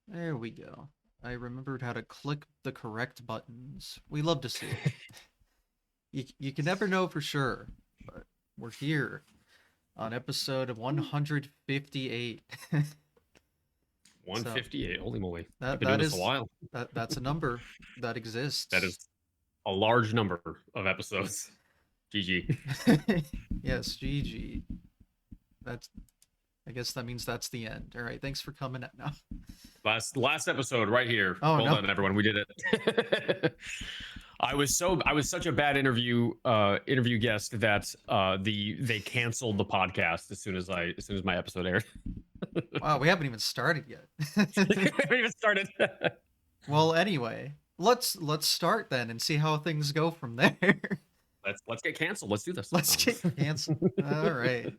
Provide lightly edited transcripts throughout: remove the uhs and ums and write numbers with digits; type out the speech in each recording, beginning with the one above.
There we go. I remembered how to click the correct buttons. We love to see it. You can never know for sure, but we're here on episode 158. So 158. Holy moly. I've that been doing that this a is while. that's a number that That is exists. a large number of episodes. GG. Yes, GG. That's I guess that means that's the end. All right, thanks for coming out now. Last episode right here. Oh Well no. done, everyone. We did it. I was such a bad interview guest that they canceled the podcast as soon as my episode aired. Wow, we haven't even started We yet. haven't even started. Well, anyway, let's start then and see how things go from there. Let's get canceled. Let's do this. Let's get canceled. All right.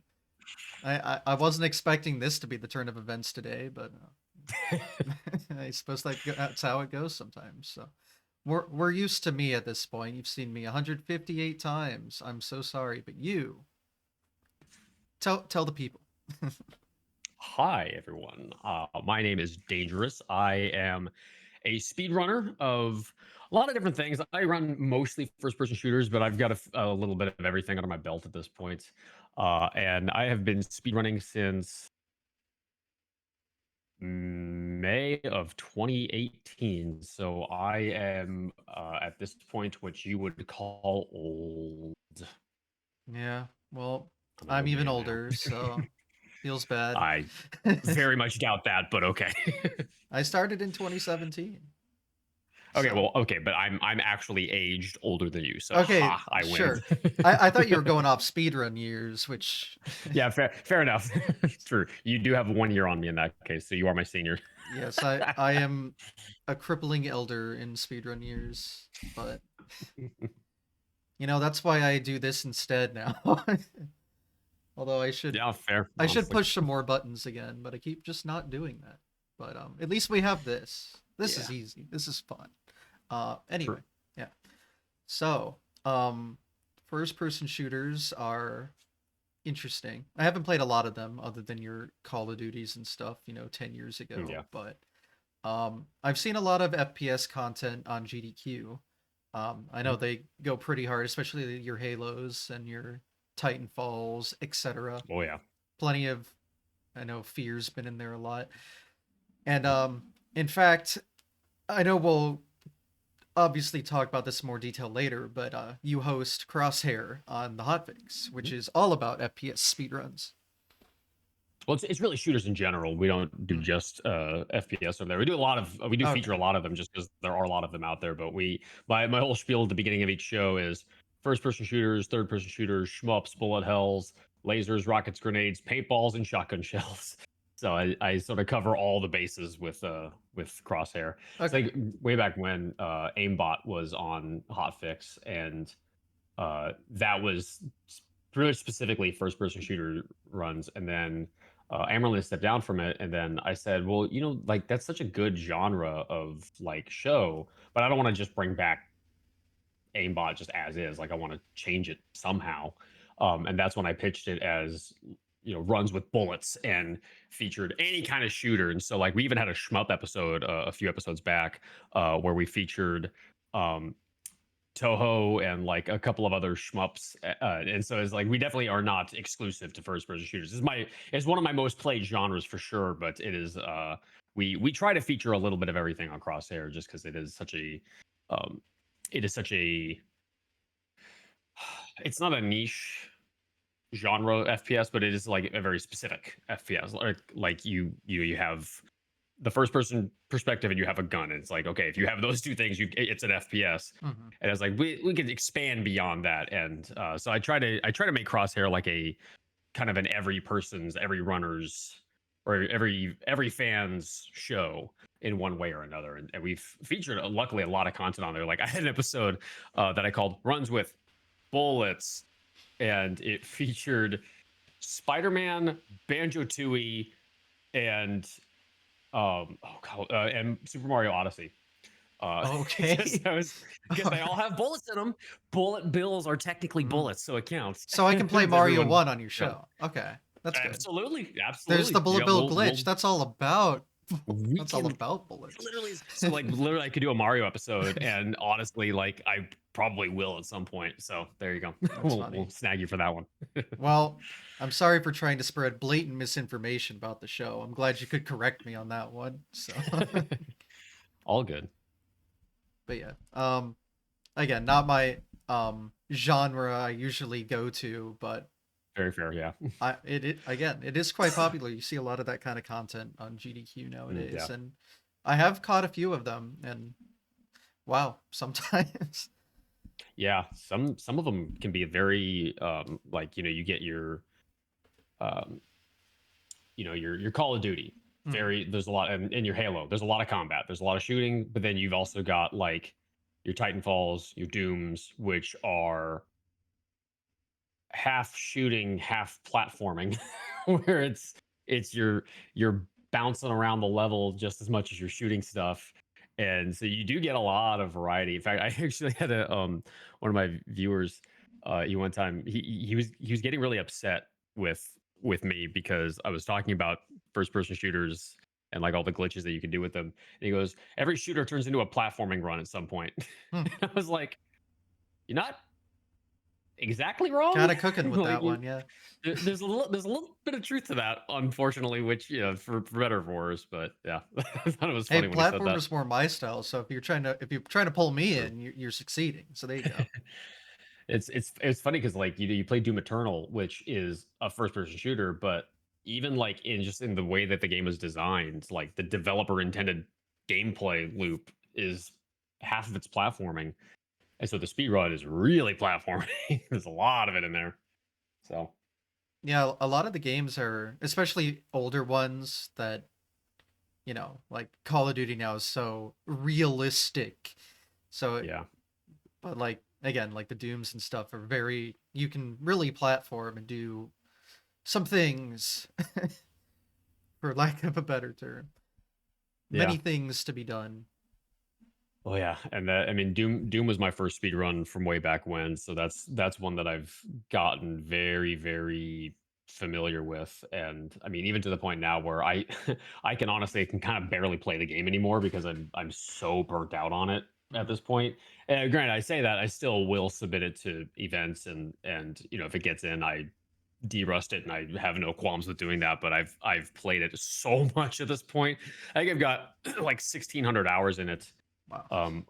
I wasn't expecting this to be the turn of events today, but I suppose that's how it goes sometimes. So we're used to me at this point. You've seen me 158 times. I'm so sorry, but you tell the people. Hi, everyone. My name is Dangerous. I am a speedrunner of a lot of different things. I run mostly first-person shooters, but I've got a little bit of everything under my belt at this point. And I have been speedrunning since May of 2018. So I am at this point what you would call old. Yeah. Well, I'm an I'm old even man now. older, so feels bad. I very much doubt that, but okay. I started in 2017. Okay, So well, okay, but I'm actually aged older than you, so okay, ha, I win. sure. I thought you were going off speedrun years, which Yeah, fair enough. True. You do have 1 year on me in that case, so you are my senior. yes, I am a crippling elder in speedrun years, but that's why I do this instead now. Although Yeah, fair. I should Honestly, push some more buttons again, but I keep just not doing that. But at least we have this. This yeah, is easy. This is fun. true. Anyway, yeah. So, first person shooters are interesting. I haven't played a lot of them other than your Call of Duties and stuff, 10 years ago, Yeah. but I've seen a lot of FPS content on GDQ. I know Mhm. they go pretty hard, especially your Halos and your Titanfalls, etc. Oh yeah. Plenty of, I know Fear's been in there a lot. And in fact, I know we'll obviously talk about this in more detail later, but you host Crosshair on the Hotfix, which Mhm. is all about FPS speedruns. Well, it's really shooters in general. We don't do Hmm. just FPS over there. We do Okay. feature a lot of them just because there are a lot of them out there. But my whole spiel at the beginning of each show is first person shooters, third person shooters, shmups, bullet hells, lasers, rockets, grenades, paintballs, and shotgun shells. So I sort of cover all the bases with Crosshair. It's Okay. like way back when aimbot was on Hotfix, and that was really specifically first person shooter runs, and then Amerlin stepped down from it, and then I said, well, like that's such a good genre of like show, but I don't want to just bring back aimbot just as is. Like I want to change it somehow, and that's when I pitched it as runs with bullets and featured any kind of shooter. And so like we even had a shmup episode a few episodes back where we featured um, Toho and like a couple of other shmups, and so it's like we definitely are not exclusive to first person shooters. It's one of my most played genres for sure, but it is we try to feature a little bit of everything on Crosshair just because um, it is such a it's not a niche genre FPS, but it is like a very specific FPS. Like you have the first person perspective and you have a gun. And it's like, okay, if you have those two things, it's an FPS. Hmm. And it's like we can expand beyond that. And so I try to make Crosshair like a kind of an every runner's or every fan's show in one way or another. And we've featured luckily a lot of content on there. Like I had an episode that I called Runs with Bullets, and it featured Spider-Man, Banjo-Tooie, and and Super Mario Odyssey. Okay. Because they all have bullets in them. Bullet bills are technically Mm. bullets, so it counts. So I can play Mario Everyone, 1 on your yeah, show. Okay. That's good. absolutely, There's the absolutely. bullet Yeah, bill we'll glitch. That's all about We That's all can about bullets. literally, so like literally I could do a Mario episode, and honestly, like I probably will at some point. So there you go. That's We'll funny. snag you for that one. Well, I'm sorry for trying to spread blatant misinformation about the show. I'm glad you could correct me on that one. So, All good. but yeah, again, not my genre I usually go to, but Very fair. Yeah. it again, it is quite popular. You see a lot of that kind of content on GDQ nowadays, Yeah. and I have caught a few of them, and wow, sometimes. Yeah. Some of them can be very like, you get um your Call of Duty. Hmm. Very there's a lot, and in your Halo, there's a lot of combat. There's a lot of shooting, but then you've also got like your Titanfalls, your Dooms, which are half shooting, half platforming, where it's you're bouncing around the level just as much as you're shooting stuff. And so you do get a lot of variety. In fact, I actually had a one of my viewers he one time he was getting really upset with with me because I was talking about first person shooters and like all the glitches that you can do with them. And he goes, every shooter turns into a platforming run at some point. Hmm. And I was like, you're not exactly wrong. Kind of cooking with Like that one, yeah. there's a little bit of truth to that, unfortunately, which for better or for worse. But yeah, I thought it was Hey, funny when he said that. platformer's more my style, so if you're trying to pull me in, you're succeeding. So there you go. It's funny because like you play Doom Eternal, which is a first person shooter, but even like in the way that the game was designed, like the developer intended gameplay loop is half of its platforming, and so the speed run is really platforming. There's a lot of it in there. So Yeah, a lot of the games are, especially older ones that, like Call of Duty now is so realistic. So, yeah. but like again, like the Dooms and stuff are very, you can really platform and do some things, for lack of a better term. Yeah. Many things to be done. Oh yeah, and that I mean Doom was my first speed run from way back when, so that's one that I've gotten very familiar with, and I mean even to the point now where I I can honestly can kind of barely play the game anymore because I'm so burnt out on it at Mhm. this point. And granted, I say that I still will submit it to events, and if it gets in, I derust it, and I have no qualms with doing that. But I've played it so much at this point. I think I've got like 1,600 hours in it Wow.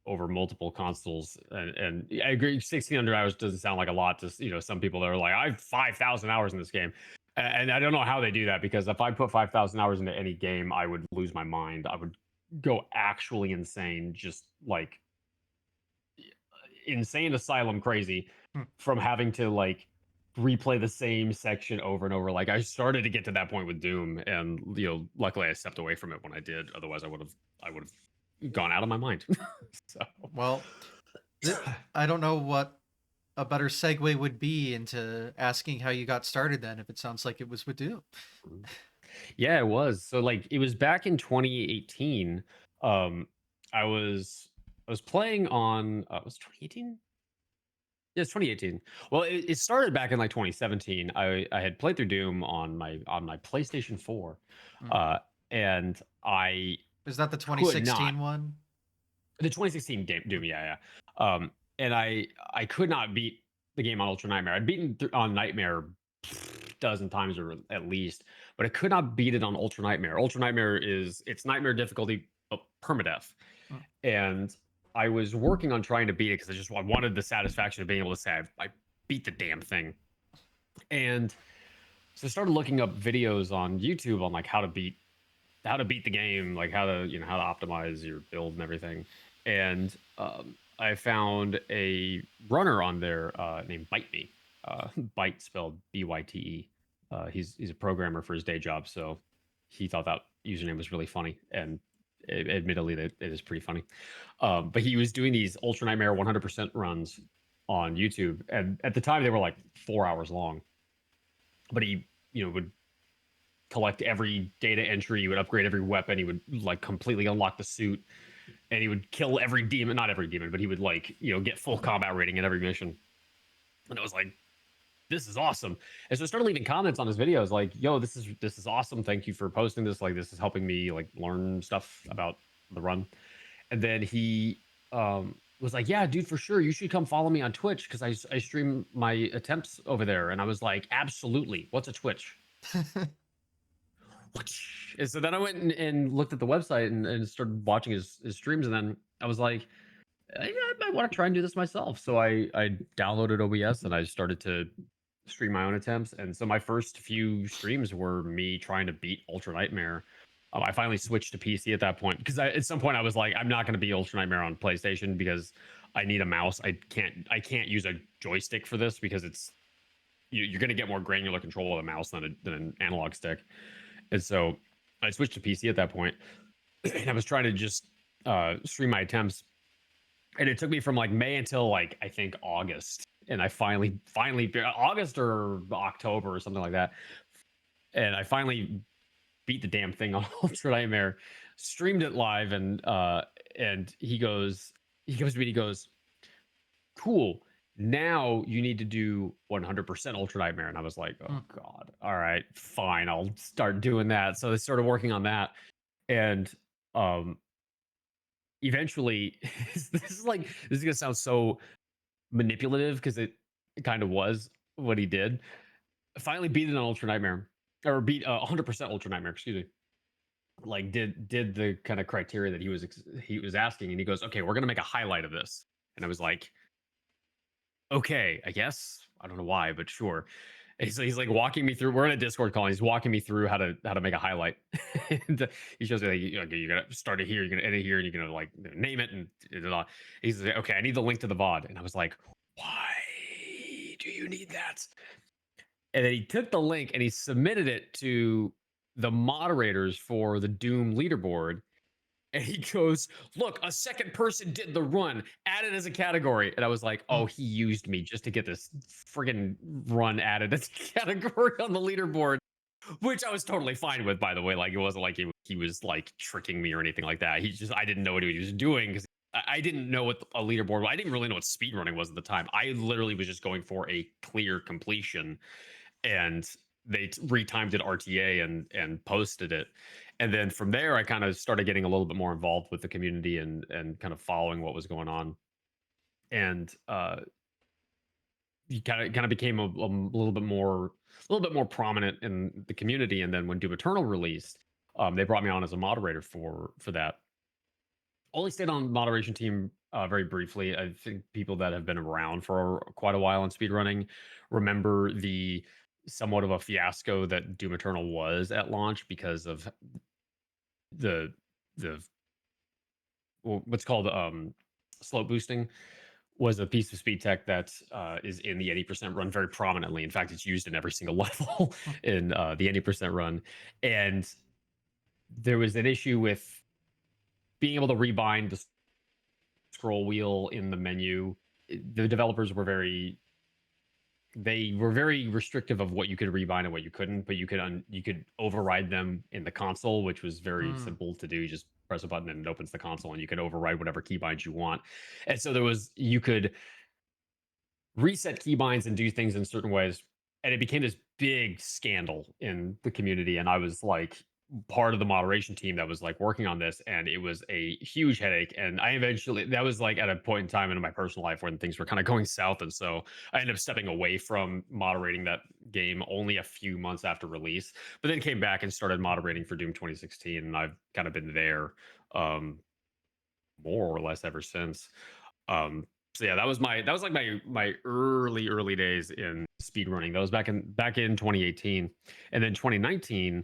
over multiple consoles, and I agree 1,600 hours doesn't sound like a lot to some people that are like I have 5,000 hours in this game, and I don't know how they do that, because if I put 5,000 hours into any game I would lose my mind. I would go actually insane, just like insane asylum crazy, Hmm. from having to like replay the same section over and over. Like I started to get to that point with Doom, and luckily I stepped away from it when I did. Otherwise I would have gone out of my mind. So Well, I don't know what a better segue would be into asking how you got started then, if it sounds like it was with Doom. yeah, it was. So like it was back in 2018. Um, I was playing on was 2018? Yeah, it's 2018. Well, it started back in like 2017. I had played through Doom on my PlayStation 4, Hmm. uh, and I Is that the could not. 2016 one? The 2016 game Doom, yeah, yeah. And I could not beat the game on Ultra Nightmare. I'd beaten on Nightmare dozen times or at least, but I could not beat it on Ultra Nightmare. Ultra Nightmare it's Nightmare difficulty, permadeath, Hmm. and I was working on trying to beat it because I wanted the satisfaction of being able to say I beat the damn thing. And so I started looking up videos on YouTube on like how to beat the game, like how to optimize your build and everything. And I found a runner on there named Bite Me, Bite spelled Byte. He's a programmer for his day job, so he thought that username was really funny, and admittedly, that it is pretty funny. But he was doing these Ultra Nightmare 100% runs on YouTube, and at the time they were like 4 hours long. But he, would collect every data entry. He would upgrade every weapon. He would like completely unlock the suit, and he would kill every demon. Not every demon, but he would like get full combat rating in every mission. And it was like, this is awesome. And so I started leaving comments on his videos like, yo, this is awesome. Thank you for posting this. Like, this is helping me like learn stuff about the run. And then he was like, yeah, dude, for sure. You should come follow me on Twitch because I stream my attempts over there. And I was like, absolutely. What's a Twitch? And so then I went and looked at the website and started watching his streams. And then I was like, I might want to try and do this myself. So I downloaded OBS and I started to stream my own attempts. And so my first few streams were me trying to beat Ultra Nightmare. I finally switched to PC at that point because at some point I was like, I'm not going to beat Ultra Nightmare on PlayStation because I need a mouse. I can't use a joystick for this because you're going to get more granular control of a mouse than an analog stick. And so I switched to PC at that point, and I was trying to just stream my attempts. And it took me from like May until like I think August, and I finally August or October or something like that, and I finally beat the damn thing on Ultra Nightmare, streamed it live, and he comes to me and he goes, cool. Now you need to do 100% Ultra Nightmare. And I was like, oh God, all right, fine. I'll start doing that. So I started working on that. And eventually this is gonna sound so manipulative because it kind of was what he did. I finally beat it on Ultra Nightmare. Or beat 100% Ultra Nightmare, excuse me. Like did the kind of criteria that he was asking, and he goes, okay, we're gonna make a highlight of this. And I was like, okay, I guess. I don't know why, but sure. And he's like walking me through. We're in a Discord call. And he's walking me through how to make a highlight. And he shows me like, okay, you're gonna start it here, you're gonna edit here, and you're gonna like name it and he's like, okay, I need the link to the VOD. And I was like, why do you need that? And then he took the link and he submitted it to the moderators for the Doom leaderboard. And he goes, look, a second person did the run, add it as a category. And I was like, oh, he used me just to get this friggin' run added as a category on the leaderboard, which I was totally fine with, by the way. Like, it wasn't like he was like tricking me or anything like that. I didn't know what he was doing because I didn't know what a leaderboard was. I didn't really know what speedrunning was at the time. I literally was just going for a clear completion, and they retimed it RTA and posted it. And then from there, I kind of started getting a little bit more involved with the community and kind of following what was going on. And you kind of became a little bit more prominent in the community. And then when Doom Eternal released, they brought me on as a moderator for that. Only stayed on the moderation team very briefly. I think people that have been around for quite a while in speedrunning remember the somewhat of a fiasco that Doom Eternal was at launch because of the what's called slope boosting was a piece of speed tech that is in the 80% run very prominently. In fact, it's used in every single level in the 80% run. And there was an issue with being able to rebind the scroll wheel in the menu. The developers were very restrictive of what you could rebind and what you couldn't, but you could override them in the console, which was very simple to do. You just press a button and it opens the console, and you can override whatever keybinds you want. And so you could reset keybinds and do things in certain ways, and it became this big scandal in the community. And I was like part of the moderation team that was like working on this, and it was a huge headache. And that was like at a point in time in my personal life when things were kind of going south, and so I ended up stepping away from moderating that game only a few months after release, but then came back and started moderating for Doom 2016, and I've kind of been there more or less ever since. So yeah, that was like my early days in speedrunning. That was back in 2018. And then 2019,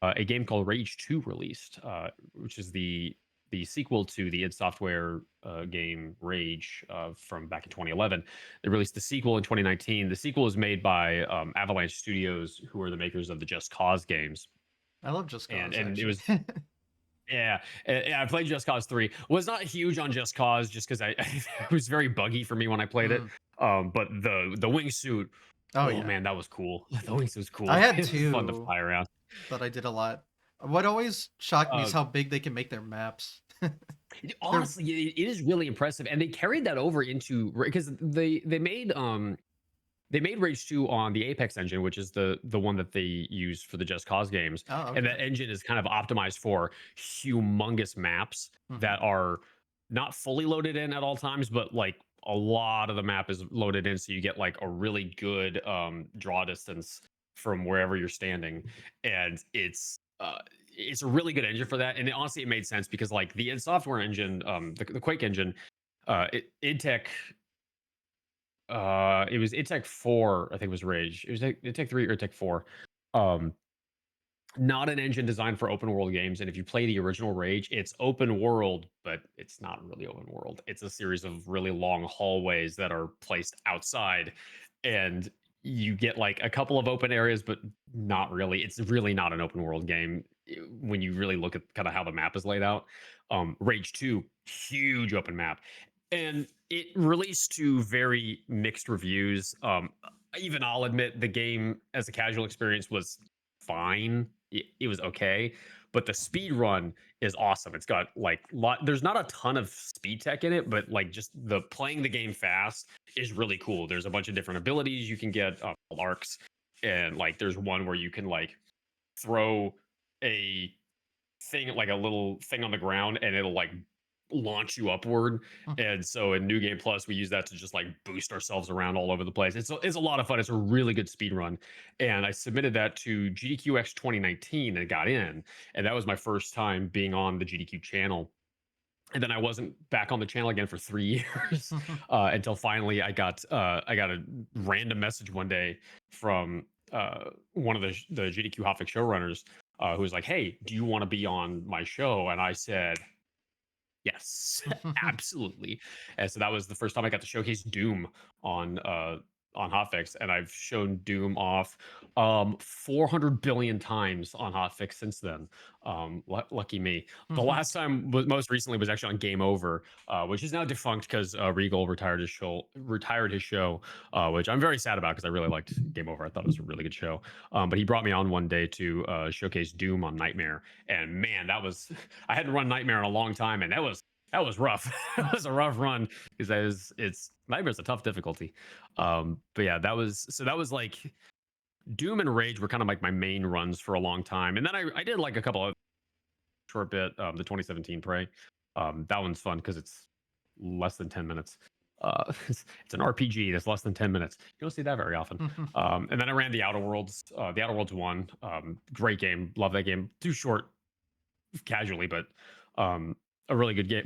a game called Rage 2 released, which is the sequel to the id Software game Rage from back in 2011. They released the sequel in 2019. The sequel was made by Avalanche Studios, who are the makers of the Just Cause games. I love Just Cause, And it actually. was yeah, I played Just Cause 3. Was not huge on Just Cause just because it was very buggy for me when I played it. But the wingsuit, Oh oh yeah, man, that was cool. The wingsuit was I cool. had It was fun to two fly around. that I did a lot. What always shocked me is Uh, how big they can make their maps. They're Honestly, it is really impressive, and they carried that over into because they made They made Rage 2 on the Apex engine, which is the one that they use for the Just Cause games, Oh, and okay. that engine is kind of optimized for humongous maps Mhm. that are not fully loaded in at all times, but like a lot of the map is loaded in, so you get like a really good draw distance from wherever you're standing, and it's a really good engine for that. And honestly, it made sense because like the id Software engine, the Quake engine, id Tech it was id Tech 4, I think it was Rage. It was id Tech 3 or id Tech 4. Um, Not an engine designed for open world games. And if you play the original Rage, it's open world, but it's not really open world. It's a series of really long hallways that are placed outside. And you get like a couple of open areas, but not really. It's really not an open world game when you really look at kind of how the map is laid out. Rage 2, huge open map. And it released to very mixed reviews. Even I'll admit the game as a casual experience was fine. It was okay, but the speed run is awesome. It's got like there's not a ton of speed tech in it, but like just the playing the game fast is really cool. There's a bunch of different abilities you can get, called arcs, and like there's one where you can like throw a thing, like a little thing on the ground, and it'll like launch you upward. Mm. And so in New Game Plus, we use that to just like boost ourselves around all over the place. It's a lot of fun. It's a really good speed run. And I submitted that to GDQX 2019 and got in. And that was my first time being on the GDQ channel. And then I wasn't back on the channel again for 3 years until finally I got a random message one day from one of the GDQ Hotfix showrunners, who was like, "Hey, do you want to be on my show?" And I said, yes, absolutely. And so that was the first time I got to showcase Doom on Hotfix, and I've shown Doom off 400 billion times on Hotfix since then. Lucky me. The last time was most recently was actually on Game Over, which is now defunct because Regal retired his show, which I'm very sad about because I really liked Game Over. I thought it was a really good show. But he brought me on one day to showcase Doom on Nightmare, and man, that was I hadn't run Nightmare in a long time, and that was rough. It was a rough run because it's Nightmare's a tough difficulty. But yeah, that was like Doom and Rage were kind of like my main runs for a long time, and then I did like a couple of short bit, the 2017 Prey. That one's fun because it's less than 10 minutes. It's an RPG that's less than 10 minutes. You don't see that very often. And then I ran the Outer Worlds, the Outer Worlds one. Great game, love that game. Too short casually, but um, a really good game.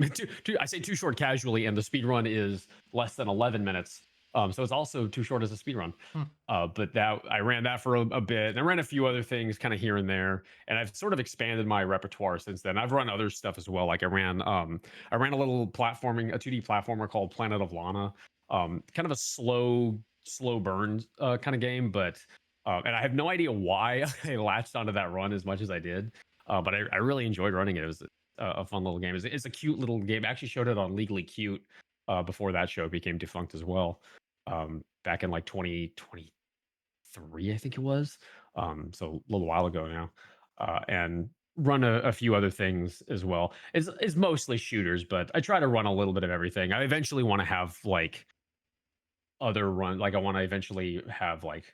I say too short casually, and the speed run is less than 11 minutes. So it's also too short as a speed run. But that I ran that for a bit, and I ran a few other things kind of here and there, and I've sort of expanded my repertoire since then. I've run other stuff as well. Like I ran a little platforming, a 2D platformer called Planet of Lana. Kind of a slow burn kind of game, but and I have no idea why I latched onto that run as much as I did. But I really enjoyed running it. It was a fun little game. It's a cute little game. I actually showed it on Legally Cute before that show became defunct as well. Back in like 2023, I think it was. So a little while ago now. And run a few other things as well. It's mostly shooters, but I try to run a little bit of everything. I eventually want to have like other run like I want to eventually have like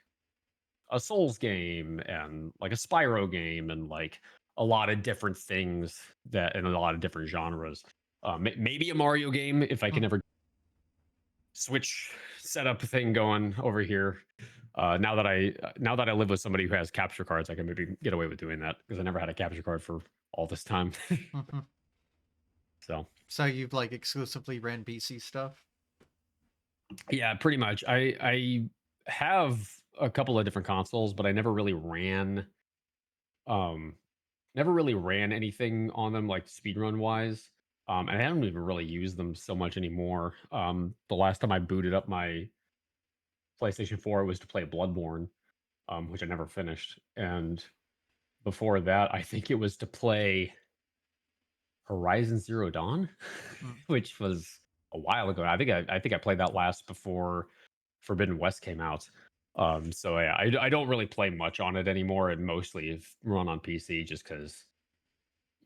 a Souls game and like a Spyro game and like a lot of different things that in a lot of different genres. Maybe a Mario game if I can ever switch setup thing going over here. Now that I live with somebody who has capture cards, I can maybe get away with doing that because I never had a capture card for all this time. So So you've like exclusively ran PC stuff? yeah, pretty much. I have a couple of different consoles, but I um never really ran anything on them like speedrun wise. And I haven't even really used them so much anymore. The last time I booted up my PlayStation 4 was to play Bloodborne, which I never finished. And before that, I think it was to play Horizon Zero Dawn, Mm. which was a while ago. I think I played that last before Forbidden West came out. So yeah, I don't really play much on it anymore, and mostly if run on PC just because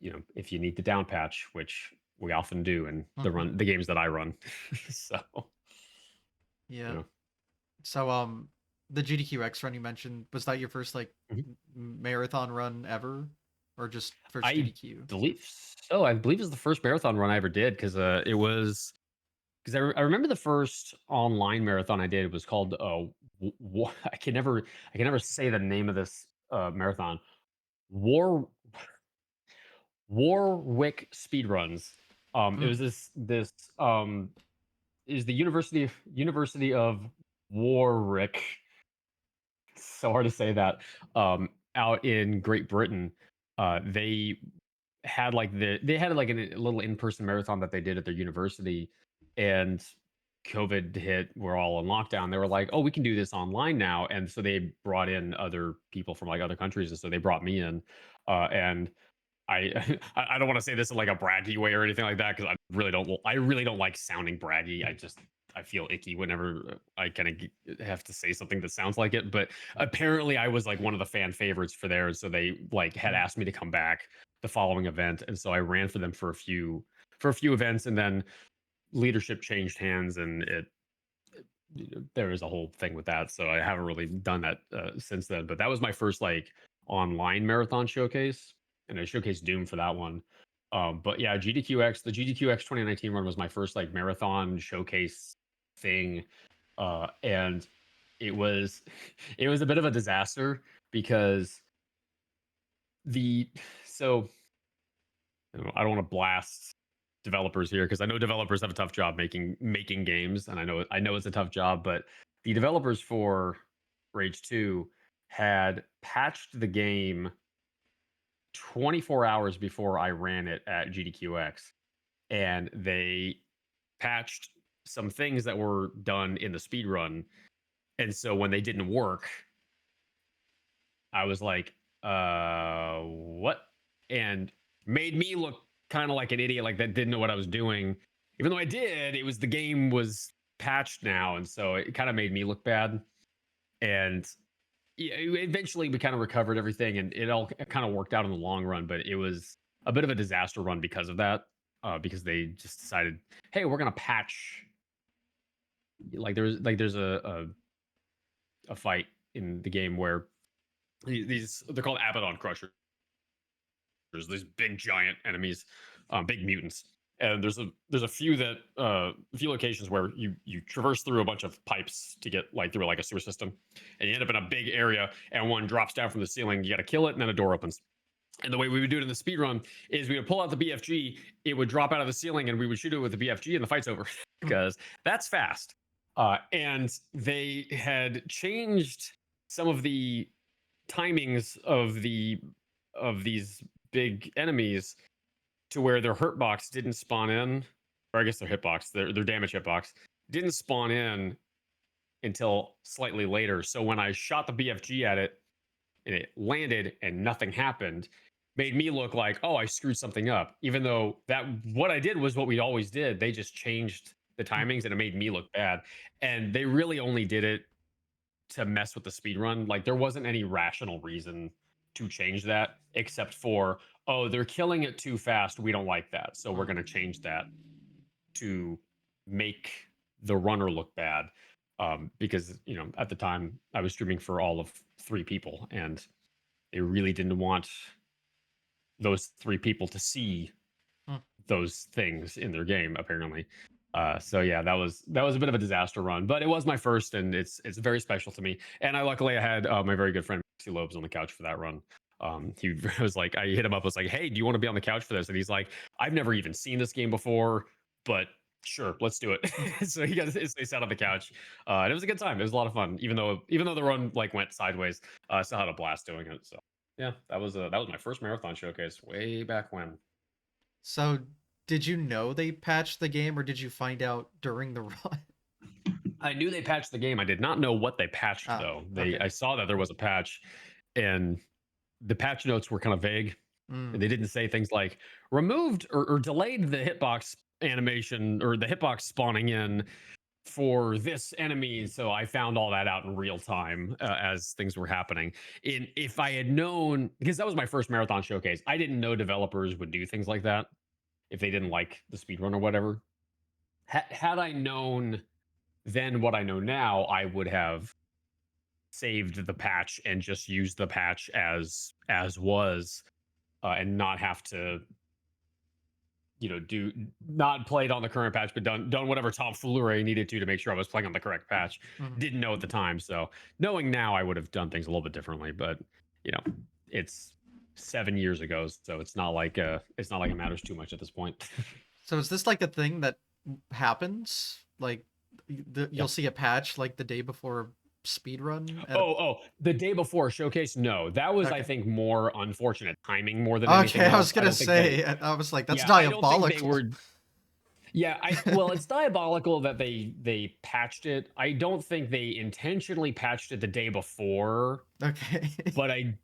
if you need the down patch, which we often do in the games that I run. So you Yeah. know, So the GDQX run you mentioned, was that your first like Mhm. marathon run ever, or just first I GDQ? believe so. I believe it was the first marathon run I ever did because it was because I remember the first online marathon I did was called I can never say the name of this marathon. War Warwick speedruns. It Mm. was this is the University of Warwick. So hard to say that. Out in Great Britain, they they had like a little in-person marathon that they did at their university, and COVID hit. We're all in lockdown. They were like, "Oh, we can do this online now," and so they brought in other people from like other countries, and so they brought me in, and I I don't want to say this in like a braggy way or anything like that because I really don't like sounding braggy. I feel icky whenever I kind of have to say something that sounds like it. But apparently, I was like one of the fan favorites for theirs, so they like had Mm. asked me to come back the following event, and so I ran for them for a few events, and then leadership changed hands, and there was a whole thing with that. So I haven't really done that since then. But that was my first like online marathon showcase, and I showcased Doom for that one. But yeah, the GDQX 2019 run was my first like marathon showcase thing, and it was it was a bit of a disaster because the so I don't want to blast developers here because I know developers have a tough job making games, and I know it's a tough job. But the developers for Rage 2 had patched the game 24 hours before I ran it at GDQX, and they patched some things that were done in the speed run. And so when they didn't work, I was like, what? And made me look kind of like an idiot, like that didn't know what I was doing. Even though I did, it was the game was patched now. And so it kind of made me look bad. And yeah, eventually we kind of recovered everything and it all kind of worked out in the long run. But it was a bit of a disaster run because of that, because they just decided, hey, we're going to patch. There's a fight in the game where these they're called Abaddon Crushers. There's these big giant enemies, big mutants, and there's a few that a few locations where you traverse through a bunch of pipes to get like through like a sewer system, and you end up in a big area, and one drops down from the ceiling. You got to kill it, and then a door opens. And the way we would do it in the speed run is we would pull out the BFG, it would drop out of the ceiling, and we would shoot it with the BFG, and the fight's over Mm. because that's fast. And they had changed some of the timings of these big enemies to where their hurt box didn't spawn in, or I guess their hitbox, their damage hitbox didn't spawn in until slightly later. So when I shot the BFG at it and it landed and nothing happened, made me look like, oh, I screwed something up. Even though that what I did was what we always did. They just changed the Mm. timings and it made me look bad. And they really only did it to mess with the speed run. Like there wasn't any rational reason to change that except for, oh, they're killing it too fast. We don't like that. So we're Mm. going to change that to make the runner look bad. Because, you know, at the time I was streaming for all of three people and they really didn't want those three people to see Mm. those things in their game apparently. So yeah, that was a bit of a disaster run, but it was my first, and it's very special to me. And I luckily I had my very good friend Maxi Lobes on the couch for that run. He was like, I hit him up, was like, hey, do you want to be on the couch for this? And he's like, I've never even seen this game before, but sure, let's do it. Mm. So he sat on the couch, and it was a good time. It was a lot of fun, even though the run like went sideways. I still had a blast doing it. So yeah, that was my first marathon showcase way back when. So, did you know they patched the game, or did you find out during the run? I knew they patched the game. I did not know what they patched Ah, though. okay. I saw that there was a patch, and the patch notes were kind of vague, and Mm. they didn't say things like removed or delayed the hitbox animation or the hitbox spawning in for this enemy. So I found all that out in real time as things were happening. And if I had known, because that was my first marathon showcase, I didn't know developers would do things like that if they didn't like the speedrun or whatever. Had I known then what I know now, I would have saved the patch and just used the patch as was, and not have to, do not play it on the current patch, but done whatever tomfoolery I needed to make sure I was playing on the correct patch. Mhm. Didn't know at the time, so knowing now, I would have done things a little bit differently. But you know, it's 7 years ago, so it's not like it matters too much at this point. So is this like a thing that happens? Like Yeah. you'll see a patch like the day before speedrun at a... The day before showcase. No, that was, I Okay. think, more unfortunate timing more than Okay, anything I was else. I gonna don't think they. say, I was like, that's Yeah, I don't think they diabolical. were. Yeah, well, it's diabolical that they patched it. I don't think they intentionally patched it the day before, Okay. but I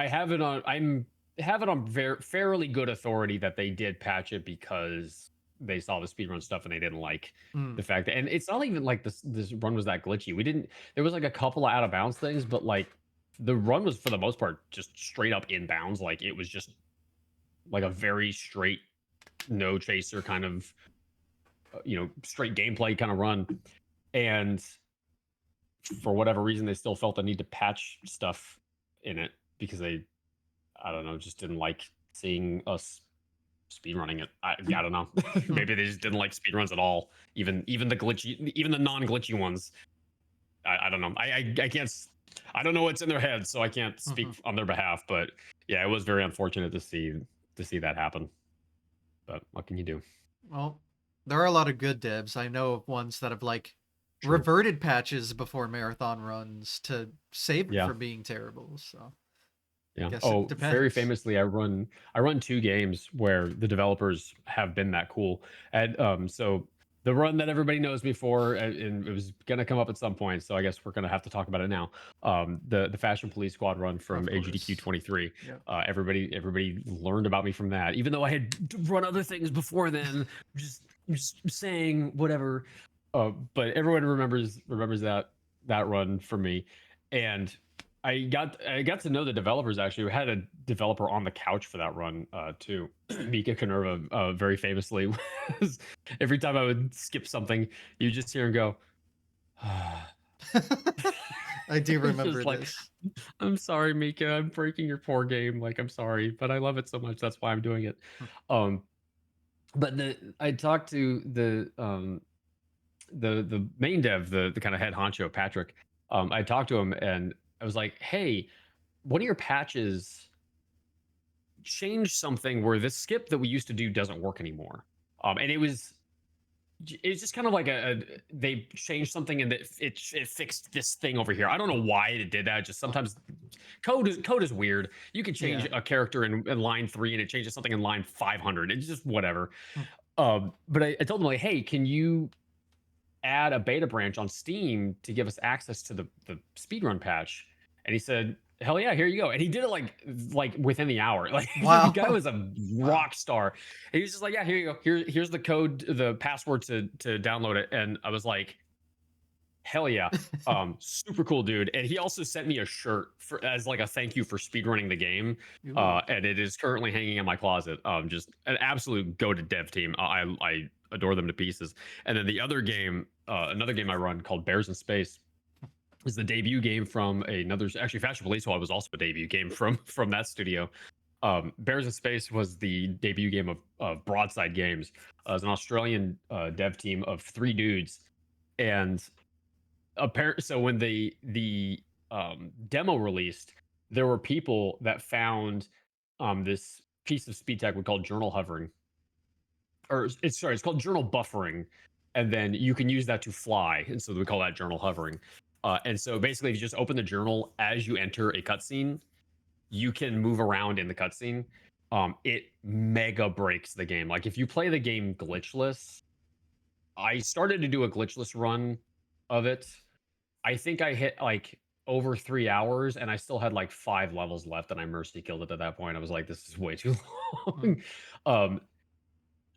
have it on fairly good authority that they did patch it because they saw the speedrun stuff and they didn't like Mm, the fact that, and it's not even like this run was that glitchy. We didn't There was like a couple of out of bounds things, but like the run was for the most part just straight up in bounds. Like it was just like a very straight no chaser kind of straight gameplay kind of run. And for whatever reason, they still felt the need to patch stuff in it because they, I don't know, just didn't like seeing us speedrunning it. I don't know. mm, Maybe they just didn't like speedruns at all. Even the glitchy, even the non-glitchy ones. I don't know. I can't. I don't know what's in their heads, so I can't speak mhm. on their behalf. But yeah, it was very unfortunate to see that happen. But what can you do? Well, there are a lot of good devs. I know of ones that have like True. reverted patches before marathon runs to save it Yeah. from being terrible. So I Yeah. guess it Oh, very depends. famously, I run two games where the developers have been that cool. And so the run that everybody knows me for, and it was gonna come up at some point, so I guess we're gonna have to talk about it now. The Fashion Police Squad run from Of AGDQ course. 23. Yeah. Everybody learned about me from that, even though I had run other things before then. Just saying whatever. But everyone remembers that run for me, and I got to know the developers actually. We had a developer on the couch for that run too. Mika Kanerva, very famously, was, every time I would skip something, you just hear him go, I do it's just remember like, this. I'm sorry, Mika, I'm breaking your poor game. Like, I'm sorry, but I love it so much. That's why I'm doing it. Um, but I talked to the main dev, the kind of head honcho, Patrick. I talked to him and I was like, hey, one of your patches changed something where this skip that we used to do doesn't work anymore. And it's just kind of like they changed something and it fixed this thing over here. I don't know why it did that. Just sometimes code is weird. You can change Yeah. a character in line 3 and it changes something in line 500. It's just whatever. Mm, But I told them like, hey, can you add a beta branch on Steam to give us access to the speedrun patch? And he said, hell yeah, here you go. And he did it like within the hour. Like the wow. guy was a Wow. rock star. And he was just like, yeah, here you go. Here's the code, the password to download it. And I was like, hell yeah. Super cool dude. And he also sent me a shirt as like a thank you for speedrunning the game. Ooh. And it is currently hanging in my closet. Just an absolute go-to dev team. I adore them to pieces. And then the other game, another game I run called Bears in Space, is the debut game from another, actually Fashion Police Squad was also a debut game from that studio. Bears in Space was the debut game of Broadside Games. It's an Australian dev team of 3 dudes, and so when the demo released, there were people that found this piece of speed tech we call journal hovering, or it's called journal buffering, and then you can use that to fly, and so we call that journal hovering. And so basically, if you just open the journal as you enter a cutscene, you can move around in the cutscene. It mega breaks the game. Like if you play the game glitchless, I started to do a glitchless run of it. I think I hit like over 3 hours and I still had like 5 levels left and I mercy killed it at that point. I was like, this is way too Mm, long. um,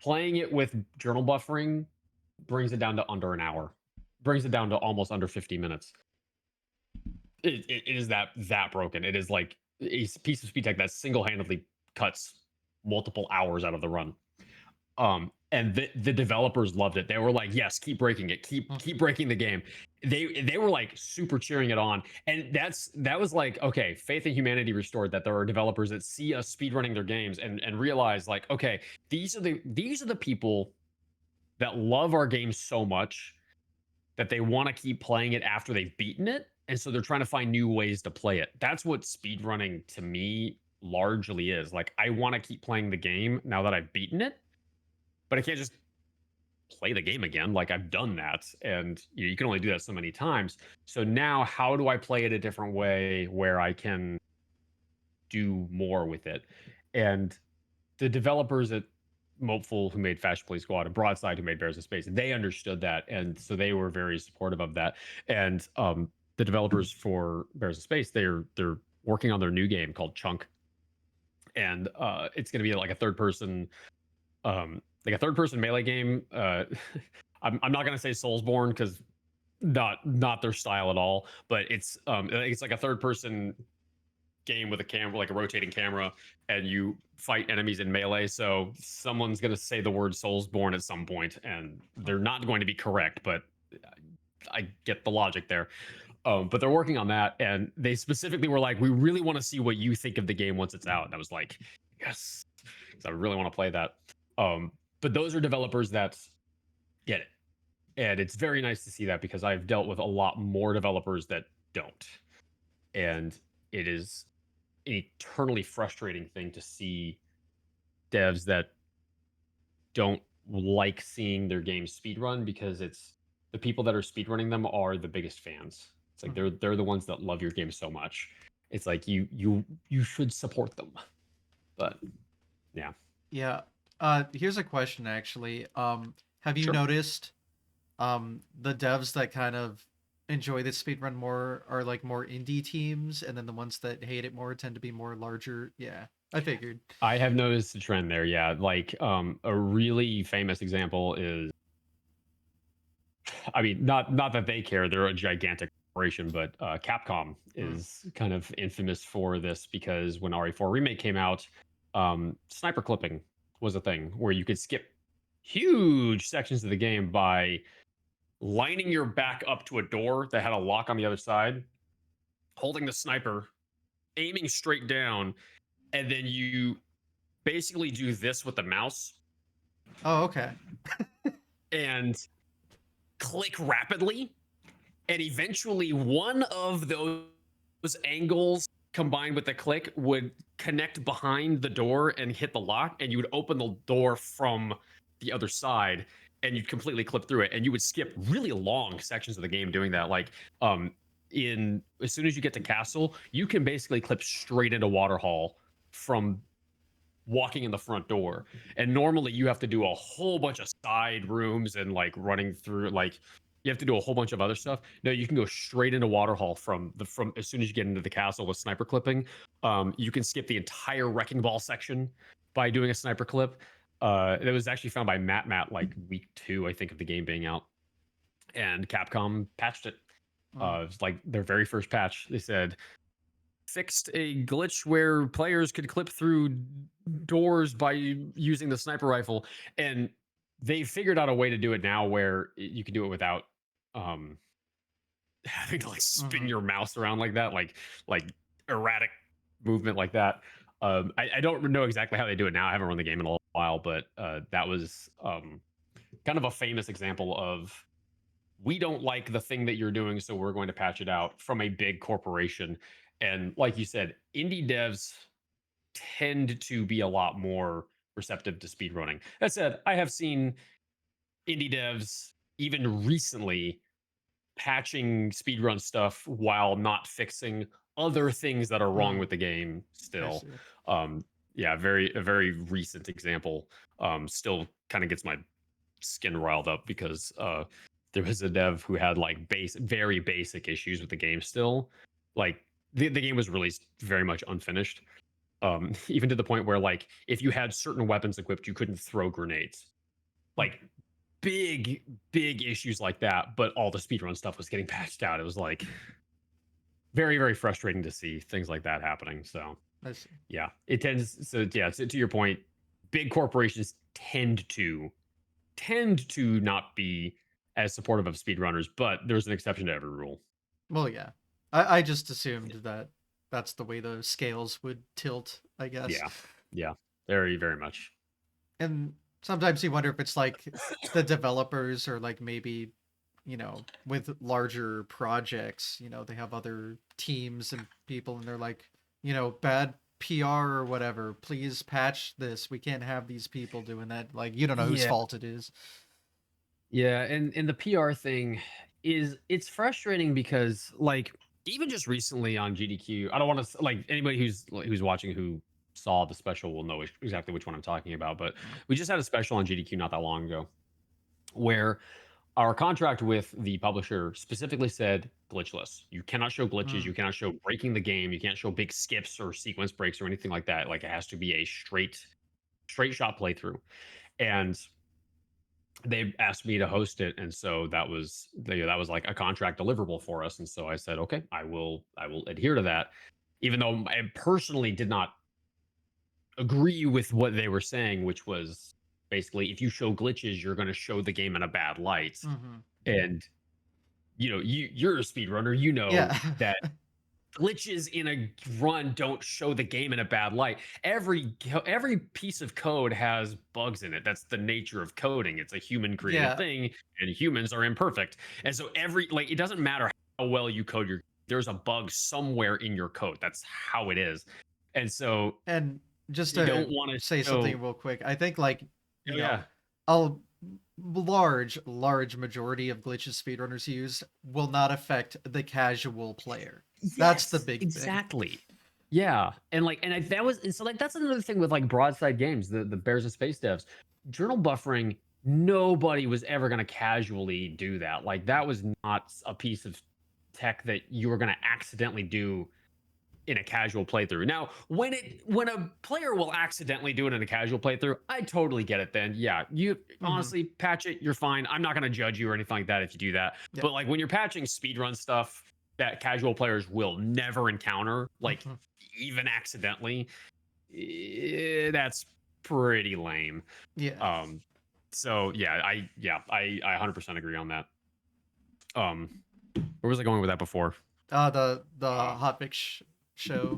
Playing it with journal buffering brings it down to under an hour, brings it down to almost under 50 minutes. It is that broken. It is like a piece of speed tech that single handedly cuts multiple hours out of the run. and the developers loved it. They were like, "Yes, keep breaking it, Mm. keep breaking the game." They were like super cheering it on, and that was like, okay, faith in humanity restored. That there are developers that see us speedrunning their games and realize like, okay, these are the people that love our game so much that they want to keep playing it after they've beaten it, and so they're trying to find new ways to play it. That's what speedrunning to me largely is. Like, I want to keep playing the game now that I've beaten it, but I can't just play the game again. Like, I've done that, and you can only do that so many times. So now, how do I play it a different way where I can do more with it? And the developers at Mopeful, who made Fast Play Squad, and Broadside, who made Bears of Space, they understood that, and so they were very supportive of that. And the developers for Bears of Space, they're working on their new game called Chunk, and it's going to be like a third person melee game. I'm not going to say Soulsborne because not their style at all, but it's like a third person game with a camera, like a rotating camera, and you fight enemies in melee. So someone's going to say the word Soulsborne at some point, and they're not going to be correct, but I get the logic there. But they're working on that, and they specifically were like, "We really want to see what you think of the game once it's out." And I was like, "Yes," because I really want to play that. But those are developers that get it, and it's very nice to see that because I've dealt with a lot more developers that don't, and it is an eternally frustrating thing to see devs that don't like seeing their games speedrun, because it's the people that are speedrunning them are the biggest fans. It's like Mhm. they're the ones that love your game so much. It's like you should support them. But yeah. Yeah. Here's a question actually. Have you Sure. noticed the devs that kind of enjoy the speedrun more are like more indie teams, and then the ones that hate it more tend to be more larger? Yeah, I figured. I have noticed a trend there. Yeah. Like a really famous example is, I mean, not that they care, they're a gigantic corporation, but Capcom Mm. is kind of infamous for this because when RE4 Remake came out, sniper clipping was a thing where you could skip huge sections of the game by lining your back up to a door that had a lock on the other side, holding the sniper, aiming straight down, and then you basically do this with the mouse Oh, okay. and click rapidly, and eventually one of those angles combined with the click would connect behind the door and hit the lock, and you would open the door from the other side, and you'd completely clip through it, and you would skip really long sections of the game doing that. Like in as soon as you get to castle, you can basically clip straight into Waterhall from walking in the front door, and normally you have to do a whole bunch of side rooms and like running through, like you have to do a whole bunch of other stuff. No, you can go straight into Waterhall from as soon as you get into the castle with sniper clipping. You can skip the entire wrecking ball section by doing a sniper clip. It was actually found by Matt like week 2, I think, of the game being out, and Capcom patched it. Mm. It was like their very first patch. They said fixed a glitch where players could clip through doors by using the sniper rifle, and they figured out a way to do it now where you can do it without um having to like spin Mm-hmm. your mouse around like that, like erratic movement like that. I don't know exactly how they do it now. I haven't run the game in a while, but that was kind of a famous example of, we don't like the thing that you're doing, so we're going to patch it out, from a big corporation. And like you said, indie devs tend to be a lot more receptive to speedrunning. That said, I have seen indie devs even recently patching speedrun stuff while not fixing other things that are wrong Mm. with the game I still. see. Yeah, a very recent example still kind of gets my skin riled up because there was a dev who had like very basic issues with the game still. Like the game was released very much unfinished. Even to the point where like if you had certain weapons equipped, you couldn't throw grenades. Mm. Like big issues like that, but all the speedrun stuff was getting patched out. It was like very frustrating to see things like that happening. So I see. yeah, it tends, so yeah, to your point, big corporations tend to tend to not be as supportive of speedrunners, but there's an exception to every rule. Well, yeah. I just assumed that that's the way the scales would tilt, I guess. Yeah. Yeah. Very, very much. And sometimes you wonder if it's like the developers or like maybe, with larger projects, they have other teams and people and they're like, bad PR or whatever. Please patch this. We can't have these people doing that. Like you don't know whose Yeah. fault it is. Yeah, and the PR thing it's frustrating because like even just recently on GDQ, I don't want to like anybody who's watching who saw the special will know exactly which one I'm talking about, but Mm. we just had a special on GDQ not that long ago where our contract with the publisher specifically said glitchless. You cannot show glitches, you Mm. cannot show breaking the game, you can't show big skips or sequence breaks or anything like that. Like it has to be a straight shot playthrough. And they asked me to host it, and so that was like a contract deliverable for us, and so I said okay, I will adhere to that, even though I personally did not agree with what they were saying, which was basically if you show glitches you're going to show the game in a bad light. Mm-hmm. And you're a speedrunner, you know Yeah. that glitches in a run don't show the game in a bad light. Every piece of code has bugs in it. That's the nature of coding. It's a human created Yeah. thing, and humans are imperfect. And so it doesn't matter how well you code there's a bug somewhere in your code. That's how it is. And so And just you to don't want to say something show. real quick, I think like, Oh you know, yeah. a large majority of glitches speedrunners use will not affect the casual player. That's the Yes, big thing. exactly. Yeah, and that was and so like that's another thing with like broadside games, the Bears and Space devs, journal buffering. Nobody was ever going to casually do that. Like that was not a piece of tech that you were going to accidentally do in a casual playthrough. Now, when a player will accidentally do it in a casual playthrough, I totally get it then. Yeah, you Mm-hmm. honestly patch it, you're fine. I'm not going to judge you or anything like that if you do that. Yeah. But like when you're patching speedrun stuff that casual players will never encounter, like Mm-hmm. even accidentally, that's pretty lame. Yeah. Um so I 100% agree on that. Um where was I going with that before? The Um hotfix show.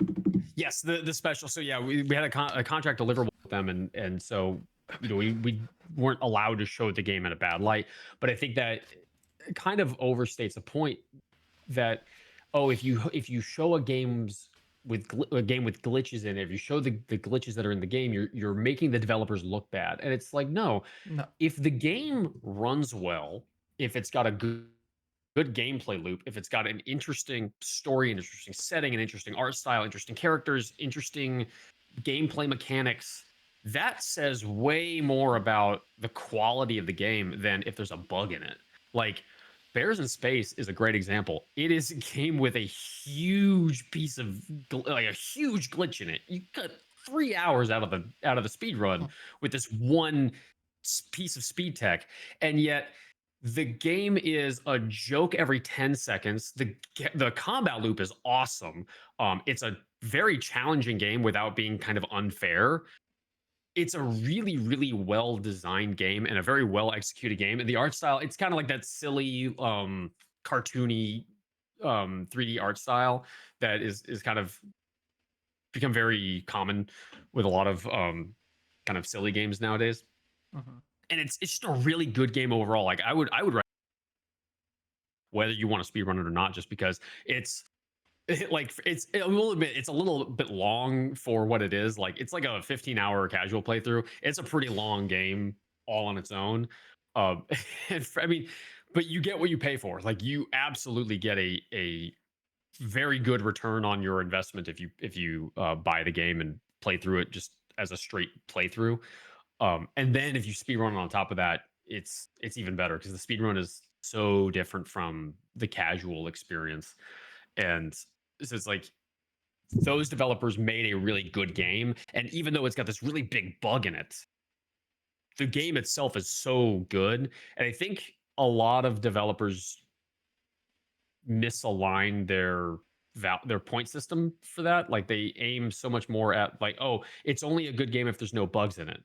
Yes, the special. So yeah, we had a contract deliverable with them, and so we weren't allowed to show the game in a bad light. But I think that it kind of overstates a point that if you show a game with glitches in it, if you show the glitches that are in the game, you're making the developers look bad. And it's like no, No. if the game runs well, if it's got a good gameplay loop, if it's got an interesting story, an interesting setting, an interesting art style, interesting characters, interesting gameplay mechanics, that says way more about the quality of the game than if there's a bug in it. Like Bears in Space is a great example. It is a game with a huge piece of like a huge glitch in it. You got 3 hours out of the speed run with this one piece of speed tech, and yet the game is a joke every 10 seconds. The combat loop is awesome. It's a very challenging game without being kind of unfair. It's a really, really well designed game and a very well executed game. And the art style, it's kind of like that silly, cartoony, 3D art style that is kind of become very common with a lot of kind of silly games nowadays. Mm-hmm. And it's just a really good game overall. Like I would whether you want to speedrun it or not, just because like I will admit it's a little bit long for what it is. Like it's like a 15-hour casual playthrough. It's a pretty long game all on its own. Um, I mean, but you get what you pay for. Like you absolutely get a very good return on your investment if you buy the game and play through it just as a straight playthrough. And then if you speedrun on top of that, it's even better because the speedrun is so different from the casual experience. And so it's like those developers made a really good game. And even though it's got this really big bug in it, the game itself is so good. And I think a lot of developers misalign their point system for that. Like they aim so much more at like, oh, it's only a good game if there's no bugs in it.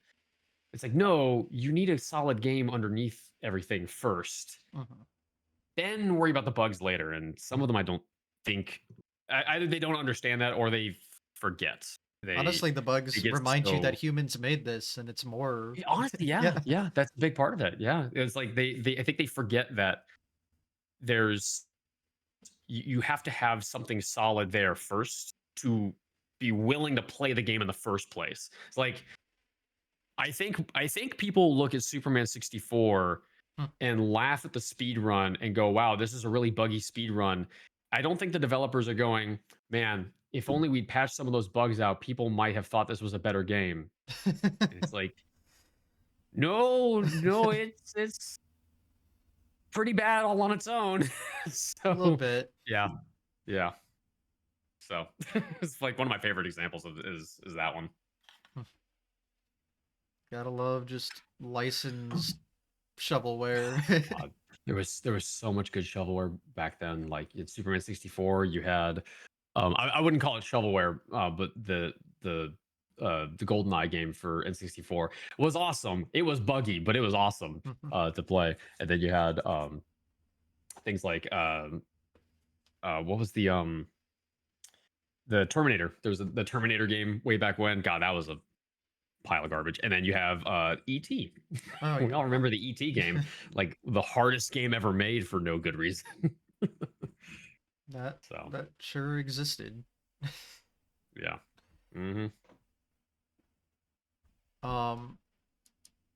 It's like, no, you need a solid game underneath everything first, Mhm. then worry about the bugs later. And some of them I don't think either they don't understand that or they forget. They Honestly, the they bugs get remind you that so humans made this, and it's more. yeah, honestly, Yeah. yeah, yeah, that's a big part of it. Yeah, it's like they I think they forget that there's you have to have something solid there first to be willing to play the game in the first place. It's like I think people look at Superman 64 Hmm. and laugh at the speed run and go, "Wow, this is a really buggy speed run." I don't think the developers are going, "Man, if only we'd patched some of those bugs out, people might have thought this was a better game." And it's like, "No, no, it's pretty bad all on its own." A little So, bit. yeah, yeah. So, it's like one of my favorite examples of is that one. Hmm. Gotta love just licensed shovelware. God, there was so much good shovelware back then. Like in Superman 64, you had I wouldn't call it shovelware, but the GoldenEye game for N64 was awesome. It was buggy, but it was awesome Mhm. to play. And then you had things like what was the Terminator? There was the Terminator game way back when. God, that was a pile of garbage. And then you have ET. Oh We yeah. all remember the ET game, like the hardest game ever made for no good reason. That So that sure existed. yeah. Hmm. Um,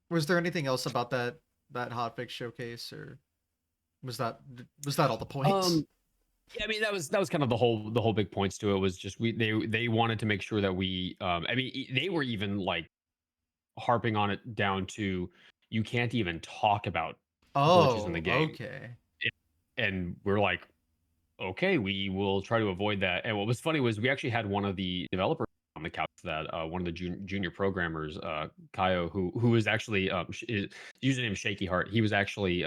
was there anything else about that hotfix showcase, or was that all the points? Um, yeah, I mean that was kind of the whole big points to it was just they wanted to make sure that we I mean they were even like harping on it down to you can't even talk about glitches in the Oh, game. okay. And we're like, okay, we will try to avoid that. And what was funny was we actually had one of the developers on the couch that one of the junior programmers, Kaio, who is actually his username is Shaky Heart. He was actually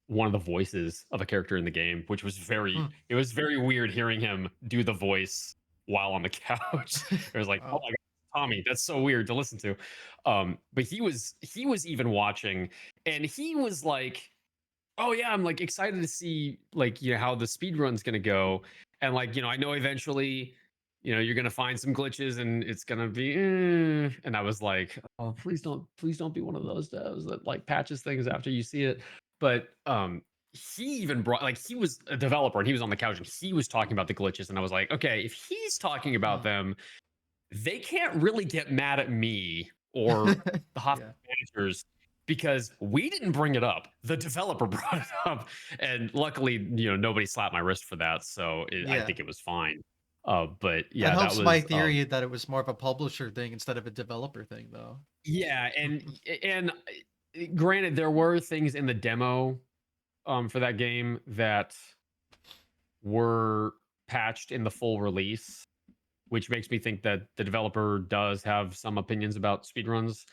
one of the voices of a character in the game, which was Hmm. it was very weird hearing him do the voice while on the couch. It was like, oh Wow. my god, Tommy, that's so weird to listen to. But he was even watching, and he was like, oh yeah, I'm like excited to see like how the speed run's gonna go, and like I know eventually you're gonna find some glitches and it's gonna be and I was like, oh please don't be one of those devs that like patches things after you see it. But he even brought like he was a developer and he was on the couch and he was talking about the glitches, and I was like, okay, if he's talking about Hmm. them, they can't really get mad at me or the hospital Yeah. managers because we didn't bring it up. The developer brought it up, and luckily, nobody slapped my wrist for that, so I Yeah. think it was fine. But That yeah, that helps my was theory that it was more of a publisher thing instead of a developer thing, though. yeah, and granted, there were things in the demo for that game that were patched in the full release, which makes me think that the developer does have some opinions about speedruns.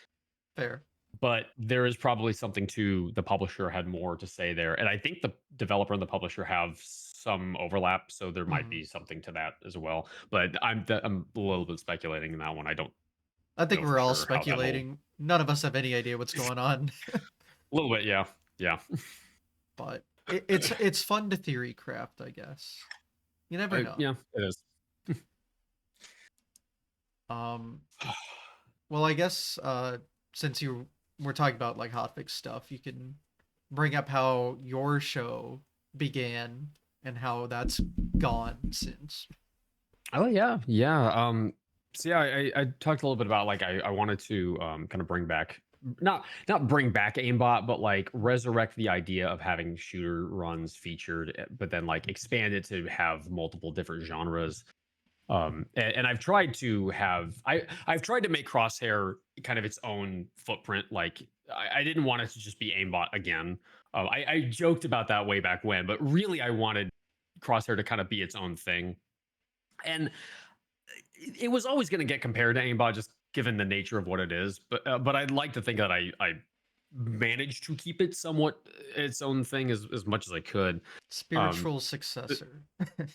Fair. But there is probably something to the publisher had more to say there, and I think the developer and the publisher have some overlap, so there might Mhm. be something to that as well. But I'm a little bit speculating in that one. I don't I think know for we're all sure how that whole speculating. None of us have any idea what's going on, a little bit, yeah, yeah. but it's fun to theory craft, I guess. You never know. Yeah, it is. Um, well, I guess since you were talking about like hotfix stuff, you can bring up how your show began and how that's gone since. Oh yeah, yeah. So yeah, I talked a little bit about like I wanted to kind of bring back not bring back aimbot, but like resurrect the idea of having shooter runs featured, but then like expand it to have multiple different genres. And I've tried to I've tried to make Crosshair kind of its own footprint. Like I didn't want it to just be aimbot again. I joked about that way back when, but really I wanted Crosshair to kind of be its own thing. And it was always going to get compared to aimbot just given the nature of what it is. But I'd like to think that I managed to keep it somewhat its own thing as much as I could. Um, Spiritual successor.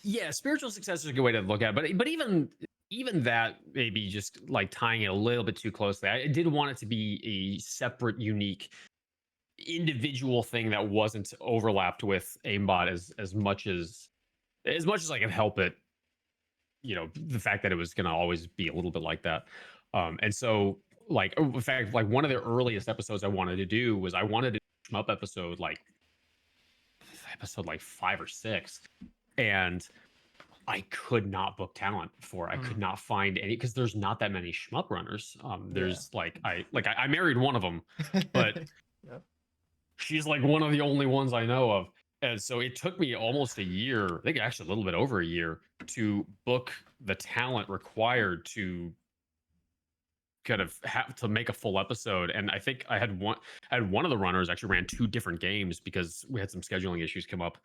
yeah, spiritual success is a good way to look at it. But even even that maybe just like tying it a little bit too closely. I did want it to be a separate, unique, individual thing that wasn't overlapped with aimbot as much as I can help it. The fact that it was going to always be a little bit like that. And so, like, in fact, like one of the earliest episodes I wanted to do was I wanted to do up episode like 5 or 6, and I could not book talent for. I could Mm, not find any because there's not that many shmup runners. yeah. There's I married one of them, but Yep. she's like one of the only ones I know of. And so it took me almost a year, I think actually a little bit over a year, to book the talent required to kind of have to make a full episode. And I think I had one of the runners actually ran 2 different games because we had some scheduling issues come up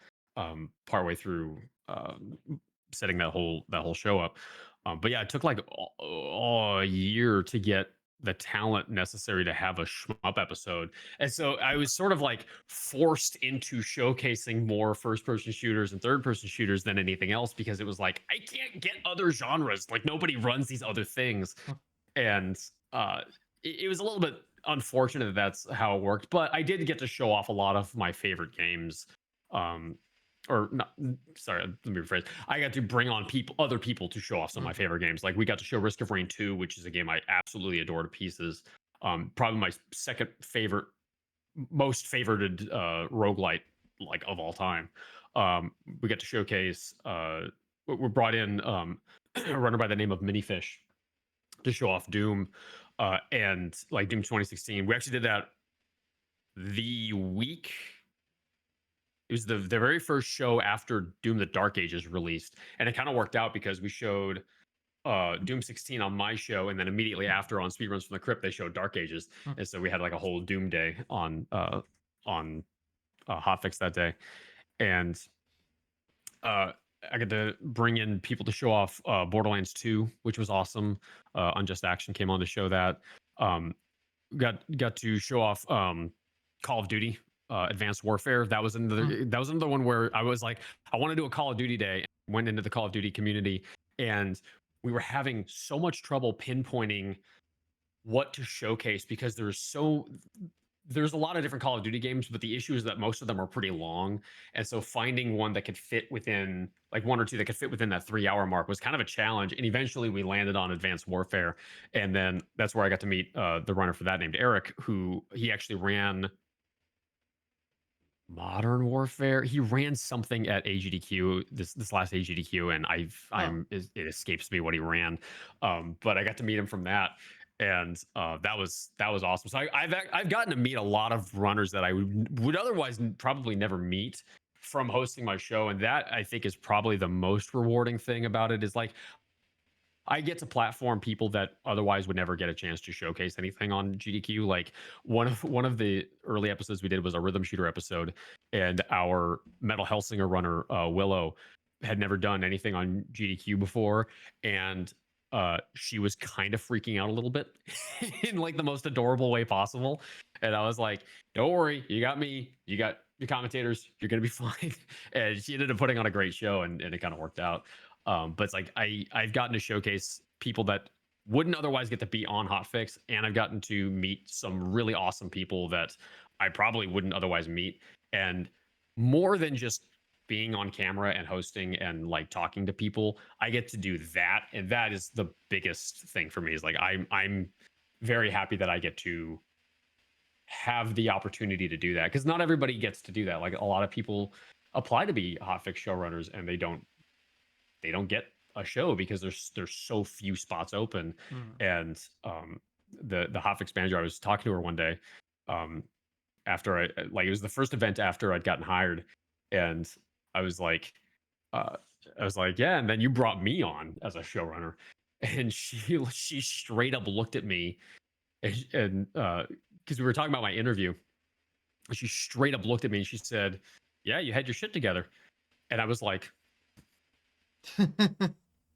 partway through setting that whole show up. But yeah, it took like a year to get the talent necessary to have a shmup episode. And so I was sort of like forced into showcasing more first person shooters and third person shooters than anything else because it was like I can't get other genres. Like nobody runs these other things. And uh it was a little bit unfortunate that that's how it worked, but I did get to show off a lot of my favorite games. um or not, sorry, let me rephrase. I got to bring on other people to show off some of my Mm, favorite games. Like we got to show Risk of Rain 2, which is a game I absolutely adore to pieces. Probably my second favorite, most favorited roguelite like of all time. We got to showcase we brought in a runner by the name of Minifish to show off Doom, and like Doom 2016. We actually did that the week. It was the very first show after Doom: The Dark Ages released, and it kind of worked out because we showed Doom 16 on my show, and then immediately after on Speedruns from the Crypt they showed Dark Ages, mm, and so we had like a whole Doom day on Hotfix that day, and uh, I got to bring in people to show off Borderlands 2, which was awesome. Unjust Action came on to show that. Um, got to show off Call of Duty Advanced Warfare. mm, That was another one where I was like, I want to do a Call of Duty day. Went into the Call of Duty community, and we were having so much trouble pinpointing what to showcase because there's a lot of different Call of Duty games, but the issue is that most of them are pretty long. And so finding one that could fit within like one or two that could fit within that 3 hour mark was kind of a challenge. And eventually we landed on Advanced Warfare. And then that's where I got to meet the runner for that named Eric, who he actually ran Modern Warfare. He ran something at AGDQ this last AGDQ, and oh, it escapes me what he ran. But I got to meet him from that, and that was awesome. So I've gotten to meet a lot of runners that I would otherwise probably never meet from hosting my show, and that I think is probably the most rewarding thing about it. Is like I get to platform people that otherwise would never get a chance to showcase anything on GDQ. Like one of the early episodes we did was a rhythm shooter episode, and our Metal Hellsinger runner Willow had never done anything on GDQ before, and she was kind of freaking out a little bit in like the most adorable way possible. And I was like, "Don't worry, you got me. You got your commentators. You're gonna be fine." And she ended up putting on a great show, and it kind of worked out. But it's like I've gotten to showcase people that wouldn't otherwise get to be on Hotfix, and I've gotten to meet some really awesome people that I probably wouldn't otherwise meet. And more than just being on camera and hosting and like talking to people, I get to do that, and that is the biggest thing for me. Is like I'm very happy that I get to have the opportunity to do that because not everybody gets to do that. Like a lot of people apply to be Hotfix showrunners and they don't get a show because there's so few spots open. mm. And the Hotfix manager, I was talking to her one day um after I like it was the first event after I'd gotten hired, and I was like uh I was like, yeah, and then you brought me on as a showrunner. And she straight up looked at me, and because we were talking about my interview, she straight up looked at me and she said, yeah, you had your shit together. And I was like,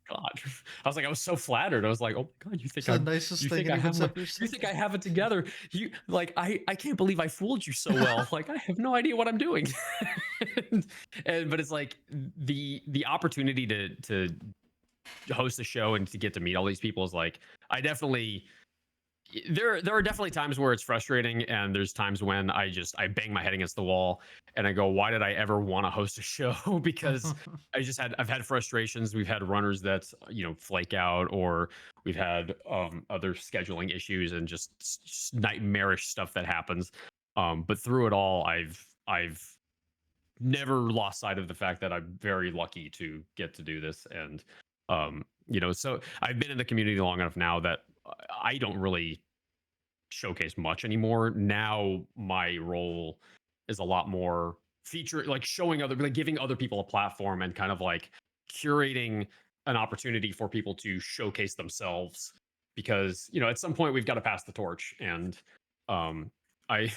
God. I was like, I was so flattered. I was like, oh my God, It's the nicest you thing think I anyone's have ever you said. think I have it together. You like, I can't believe I fooled you so well. Like, I have no idea what I'm doing. and but it's like the opportunity to host a show and to get to meet all these people is like, I definitely there are definitely times where it's frustrating, and there's times when I bang my head against the wall and I go, why did I ever want to host a show? Because I've had frustrations. We've had runners that flake out, or we've had other scheduling issues and just nightmarish stuff that happens. But through it all, I've never lost sight of the fact that I'm very lucky to get to do this. And so I've been in the community long enough now that I don't really showcase much anymore. Now my role is a lot more feature, like showing other, like giving other people a platform and kind of like curating an opportunity for people to showcase themselves. Because at some point we've got to pass the torch. And um I,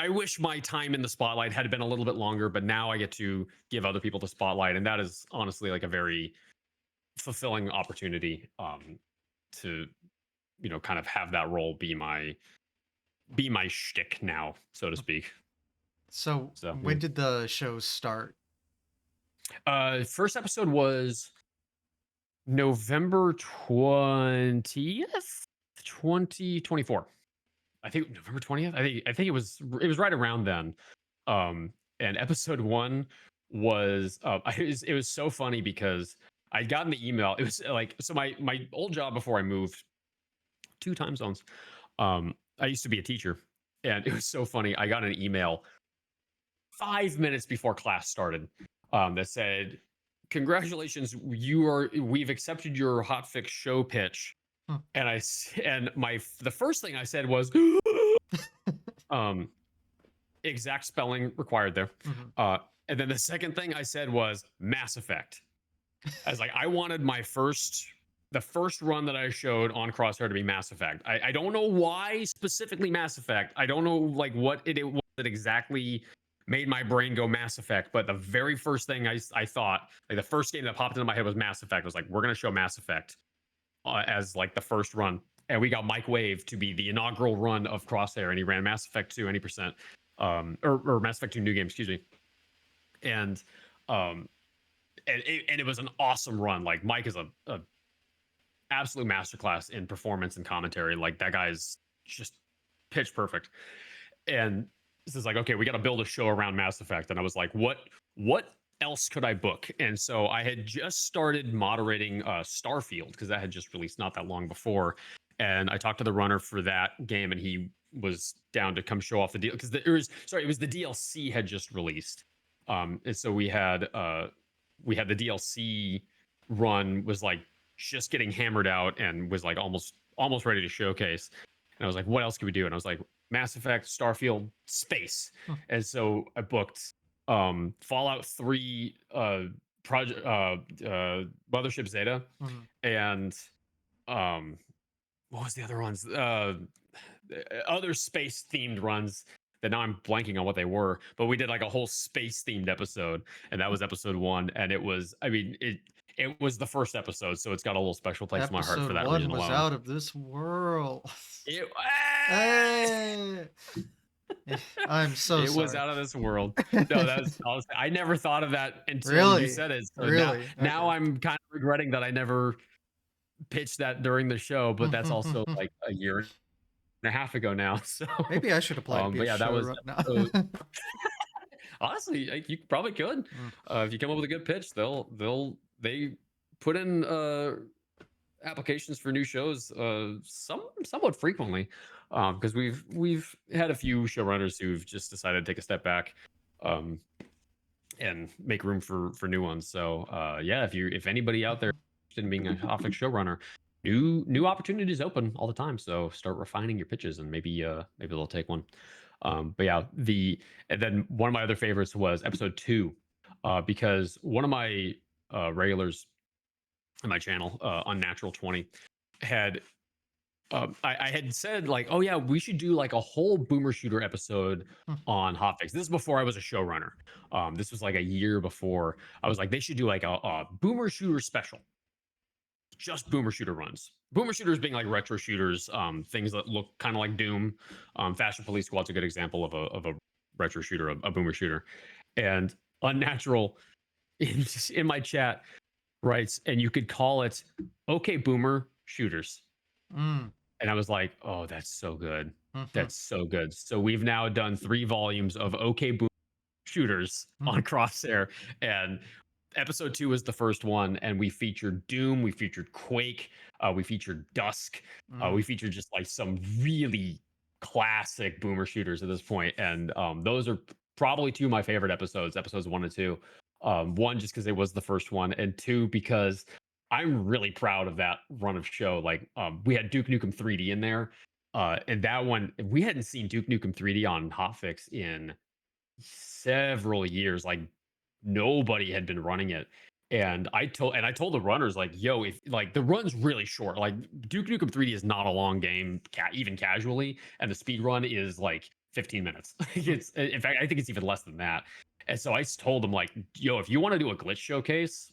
I wish my time in the spotlight had been a little bit longer, but now I get to give other people the spotlight, and that is honestly like a very fulfilling opportunity, to kind of have that role be my shtick now, so to speak. So So yeah. when did the show start? First episode was November 20th, 2024. I think November 20th. I think it was right around then. And episode one was it was so funny because I'd gotten the email. It was like, so my old job before I moved 2 time zones. I used to be a teacher, and it was so funny. I got an email 5 minutes before class started, that said, "Congratulations, we've accepted your hotfix show pitch." Huh. And the first thing I said was, um, exact spelling required there. Mhm. And then the second thing I said was Mass Effect. I was like, I wanted the first run that I showed on Crosshair to be Mass Effect. I don't know why specifically Mass Effect. I don't know like what it was that exactly made my brain go Mass Effect. But the very first thing I thought, like the first game that popped into my head was Mass Effect. I was like, we're gonna show Mass Effect as like the first run. And we got Mike Wave to be the inaugural run of Crosshair, and he ran Mass Effect 2 any%, or Mass Effect 2 new game, excuse me. And um, and it was an awesome run. Like Mike is a absolute masterclass in performance and commentary. Like that guy's just pitch perfect. And this is like, okay, we got to build a show around Mass Effect. And I was like, what else could I book? And so I had just started moderating Starfield, because that had just released not that long before. And I talked to the runner for that game, and he was down to come show off the deal, because it was the DLC had just released. And so we had the DLC run was like just getting hammered out and was like almost ready to showcase. And I was like, what else can we do? And I was like, Mass Effect, Starfield, space. Huh. And so I booked Fallout 3, project Mothership Zeta, Mhm. and what was the other ones? Other space themed runs that now I'm blanking on what they were, but we did like a whole space themed episode, and that was episode one. And it was the first episode, so it's got a little special place in my heart Episode for that one reason was alone. out of this world. It, Hey! I'm so it was sorry. out of this world. No, that was honestly, I never thought of that until you Really? said it. So now, Really? now Okay. I'm kind of regretting that I never pitched that during the show, but that's also like a year and a half ago now. So, Maybe I should apply to be but a yeah, that was showrunner now. episode. Honestly, like, you probably could. Mm. If you come up with a good pitch, they put in applications for new shows somewhat frequently, because we've had a few showrunners who've just decided to take a step back, um, and make room for new ones. So yeah, if anybody out there Mhm. is interested in being a Hotfix showrunner, new opportunities open all the time. So start refining your pitches, and maybe they'll take one. But yeah, and then one of my other favorites was episode 2, because one of my regulars on my channel, Unnatural 20, had I had said like, oh yeah, we should do like a whole boomer shooter episode Mm. on hotfix. This is before I was a showrunner. This was like a year before. I was like, they should do like a boomer shooter special, just boomer shooter runs. Boomer shooters being like retro shooters, things that look kind of like Doom. Fashion Police Squad's a good example of a retro shooter, a boomer shooter. And Unnatural in my chat Right, and you could call it "Okay, Boomer Shooters." Mm. And I was like, "Oh, that's so good. Mhm. That's so good." So we've now done 3 volumes of OK Boomer Shooters Mhm. on Crosshair, and episode 2 was the first one, and we featured Doom, we featured Quake, we featured Dusk, we Mm. featured just, like, some really classic boomer shooters at this point, and, those are probably 2 of my favorite episodes, episodes 1 and 2. 1, just because it was the first one, and 2, because I'm really proud of that run of show. Like, we had Duke Nukem 3D in there, and that one we hadn't seen Duke Nukem 3D on Hotfix in several years. Like, nobody had been running it. And I told the runners, like, yo, if like the run's really short. Like, Duke Nukem 3D is not a long game, even casually, and the speed run is like 15 minutes. Mm. It's in fact, I think it's even less than that. And so told them, like, yo, if you want to do a glitch showcase,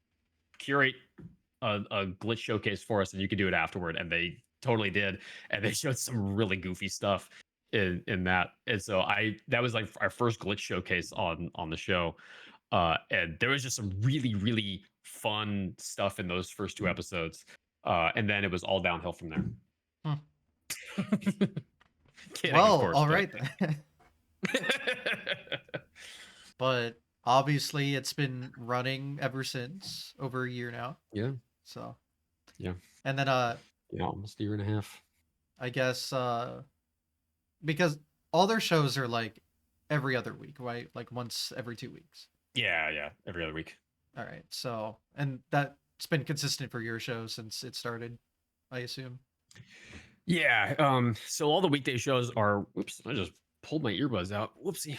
curate a glitch showcase for us, and you could do it afterward. And they totally did, and they showed some really goofy stuff in that. And so I that was like our first glitch showcase on the show. And there was just some really fun stuff in those first 2 episodes. And then it was all downhill from there. Hmm. Kidding, of Well, course, all but right then. But obviously, it's been running ever since, over a year now. yeah, So, yeah, and then yeah, almost a year and a half. I guess because all their shows are like every other week, right? Like once every 2 weeks. Yeah, every other week. All right. So, and that's been consistent for your show since it started, I assume. Yeah. So all the weekday shows are. Whoops! I just pulled my earbuds out. Whoopsie.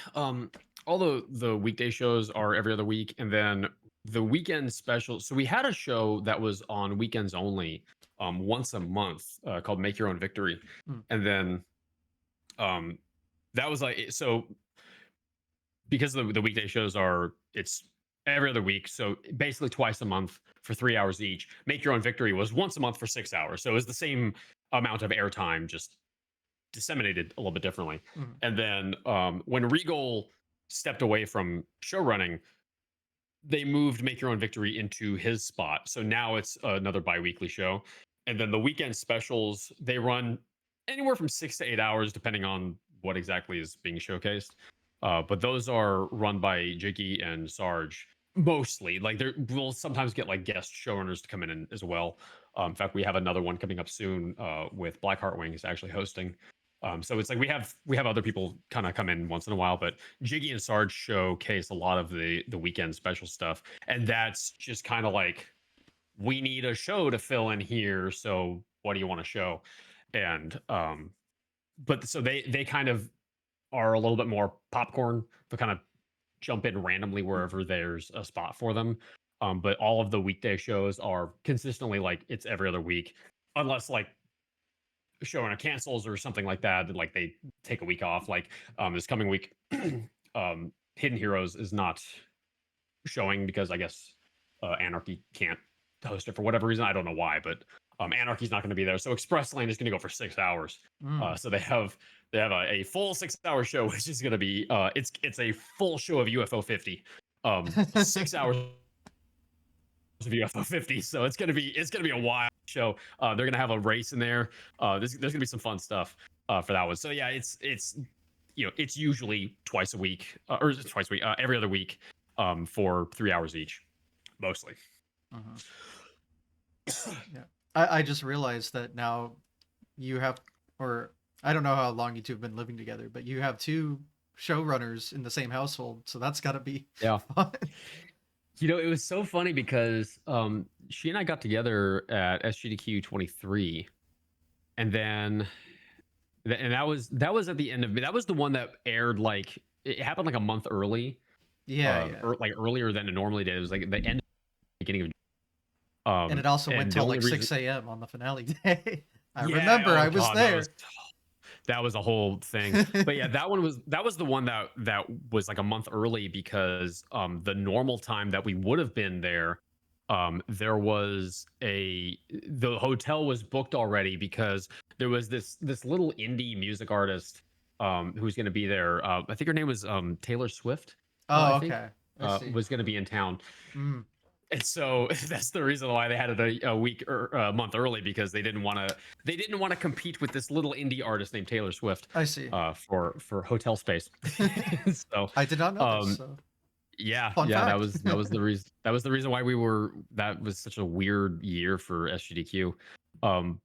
All the weekday shows are every other week, and then the weekend special. So we had a show that was on weekends only, once a month, called Make Your Own Victory, Mm. and then um, that was like so because the weekday shows are it's every other week, so basically twice a month for 3 hours each. Make Your Own Victory was once a month for 6 hours, so it was the same amount of airtime, just disseminated a little bit differently. Mm. And then when Regal stepped away from show running, they moved Make Your Own Victory into his spot. So now it's another bi-weekly show. And then the weekend specials, they run anywhere from 6 to 8 hours, depending on what exactly is being showcased. But those are run by Jiggy and Sarge mostly. Like, we'll sometimes get like guest showrunners to come in as well. In fact, we have another one coming up soon, with Black Heartwing is actually hosting. So it's like we have other people kind of come in once in a while, but Jiggy and Sarge showcase a lot of the weekend special stuff, and that's just kind of like, we need a show to fill in here. So what do you want to show? And but so they kind of are a little bit more popcorn. They kind of jump in randomly wherever there's a spot for them. But all of the weekday shows are consistently like it's every other week, unless like showrunner cancels or something like that. Like, they take a week off. Like, this coming week, Hidden Heroes is not showing because I guess Anarchy can't host it for whatever reason. I don't know why, but Anarchy's not going to be there. So Express Lane is going to go for 6 hours. Mm. So they have a full 6 hour show, which is going to be it's a full show of UFO 50, 6 hours of UFO 50. So it's gonna be a wild show. They're gonna have a race in there. There's gonna be some fun stuff for that one. So yeah, it's it's usually twice a week, or twice a week, every other week, for 3 hours each, mostly. Mhm. Yeah. I just realized that now you have, or I don't know how long you two have been living together, but you have two showrunners in the same household, so that's got to be Yeah. fun. It was so funny because she and I got together at SGDQ 23, and then and that was at the end of that was the one that aired, like, it happened like a month early, Yeah, yeah. or like earlier than it normally did. It was like the end, beginning of And it also went and the till only like reason. 6 a.m. on the finale day. I Yeah, remember, oh I was god, there. that was a whole thing. But yeah, that was the one that was like a month early, because the normal time that we would have been there, there was the hotel was booked already, because there was this little indie music artist who's going to be there. I think her name was Taylor Swift, I Oh, think, okay. I see. was going to be in town. Mm. And so that's the reason why they had it a week or a month early, because they didn't want to compete with this little indie artist named Taylor Swift I see. for hotel space. So I did not know this. um So yeah, fun yeah, fact. that was the reason, why that was such a weird year for SGDQ.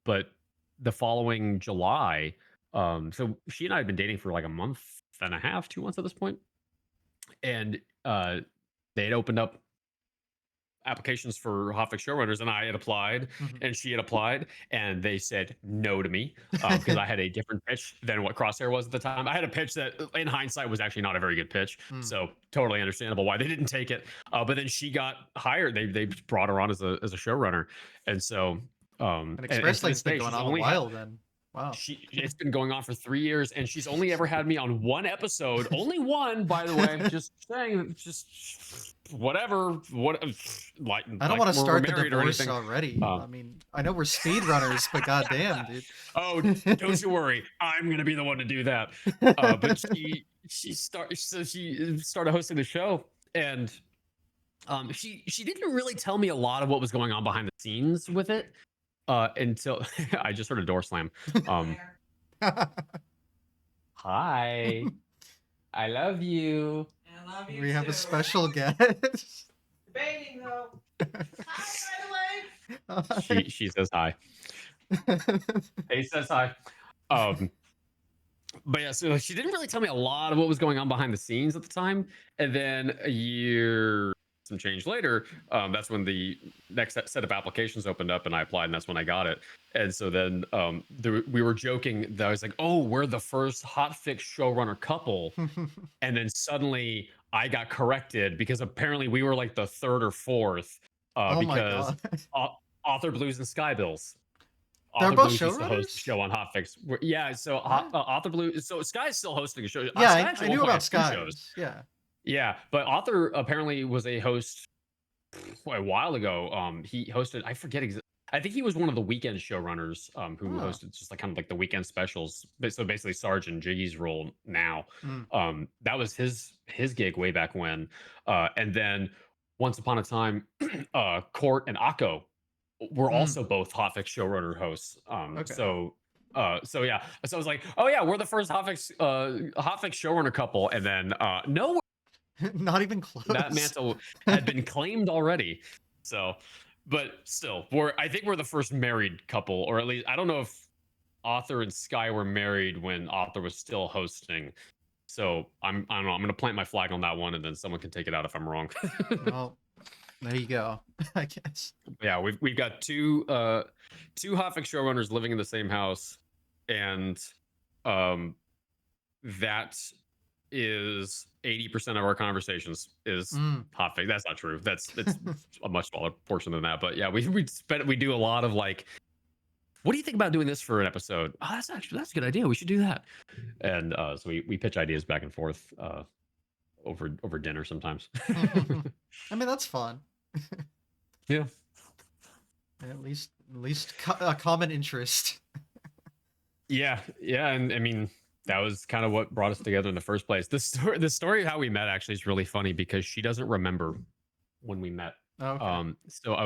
But the following July, so she and I had been dating for like a month and a half, 2 months at this point, and they had opened up applications for Hotfix showrunners, and I had applied Mhm. and she had applied, and they said no to me because I had a different pitch than what Crosshair was at the time. I had a pitch that, in hindsight, was actually not a very good pitch, Mm. so totally understandable why they didn't take it. But then she got hired. They brought her on as a showrunner, and so And and Express to this Lane's been day going she's on a only had while then. Wow. she it's been going on for 3 years, and she's only ever had me on one episode, only one, by the way, just saying, just whatever, what, I don't like want to we're start the married or divorce anything. already. um I mean, I know we're speedrunners, but goddamn, dude. oh, don't you worry, I'm gonna be the one to do that. But she started hosting the show, and she didn't really tell me a lot of what was going on behind the scenes with it, until I just heard a door slam. um Hi. I love you. I love you We have a too. special guest. Debating though. Hi, by the way. She says hi. He says hi. Um, but yeah, so she didn't really tell me a lot of what was going on behind the scenes at the time. And then a year, some change later, that's when the next set of applications opened up, and I applied, and that's when I got it. And so then we were joking that I was like, "Oh, we're the first hotfix showrunner couple." And then suddenly I got corrected because apparently we were like the third or fourth, Oh my because god. Au- Author Blues and Sky Bills. They're Author both Blues used to host a showrunners? show on Hotfix. Yeah, so What? Author Blues. So Sky's still hosting a show. Yeah, Sky I actually at one knew point about had two shows. Skies. Yeah. Yeah, but Author apparently was a host a while ago. He hosted. I forget. I think he was one of the weekend showrunners, who Oh. hosted just like kind of like the weekend specials. So basically, Sarge and Jiggy's role now. Mm. That was his gig way back when. And then once upon a time, Court and Akko were Mm. also both Hotfix showrunner hosts. Okay. So yeah, so I was like, oh yeah, we're the first Hotfix showrunner couple, and then no, Not even that close. mantle had been claimed already. So, but still, I think we're the first married couple, or at least I don't know if Author and Sky were married when Author was still hosting. So I don't know. I'm gonna plant my flag on that one, and then someone can take it out if I'm wrong. Well, there you go. I guess. Yeah, we've got two Hotfix showrunners living in the same house, and um that is 80% of our conversations is Mm. Hotfix. That's not true. It's a much smaller portion than that. But yeah, we do a lot of like, what do you think about doing this for an episode? Oh, that's a good idea. We should do that. And so we pitch ideas back and forth over dinner sometimes. I mean, that's fun. Yeah. At least a common interest. Yeah, and I mean that was kind of what brought us together in the first place. The story of how we met actually is really funny because she doesn't remember when we met. Okay. So I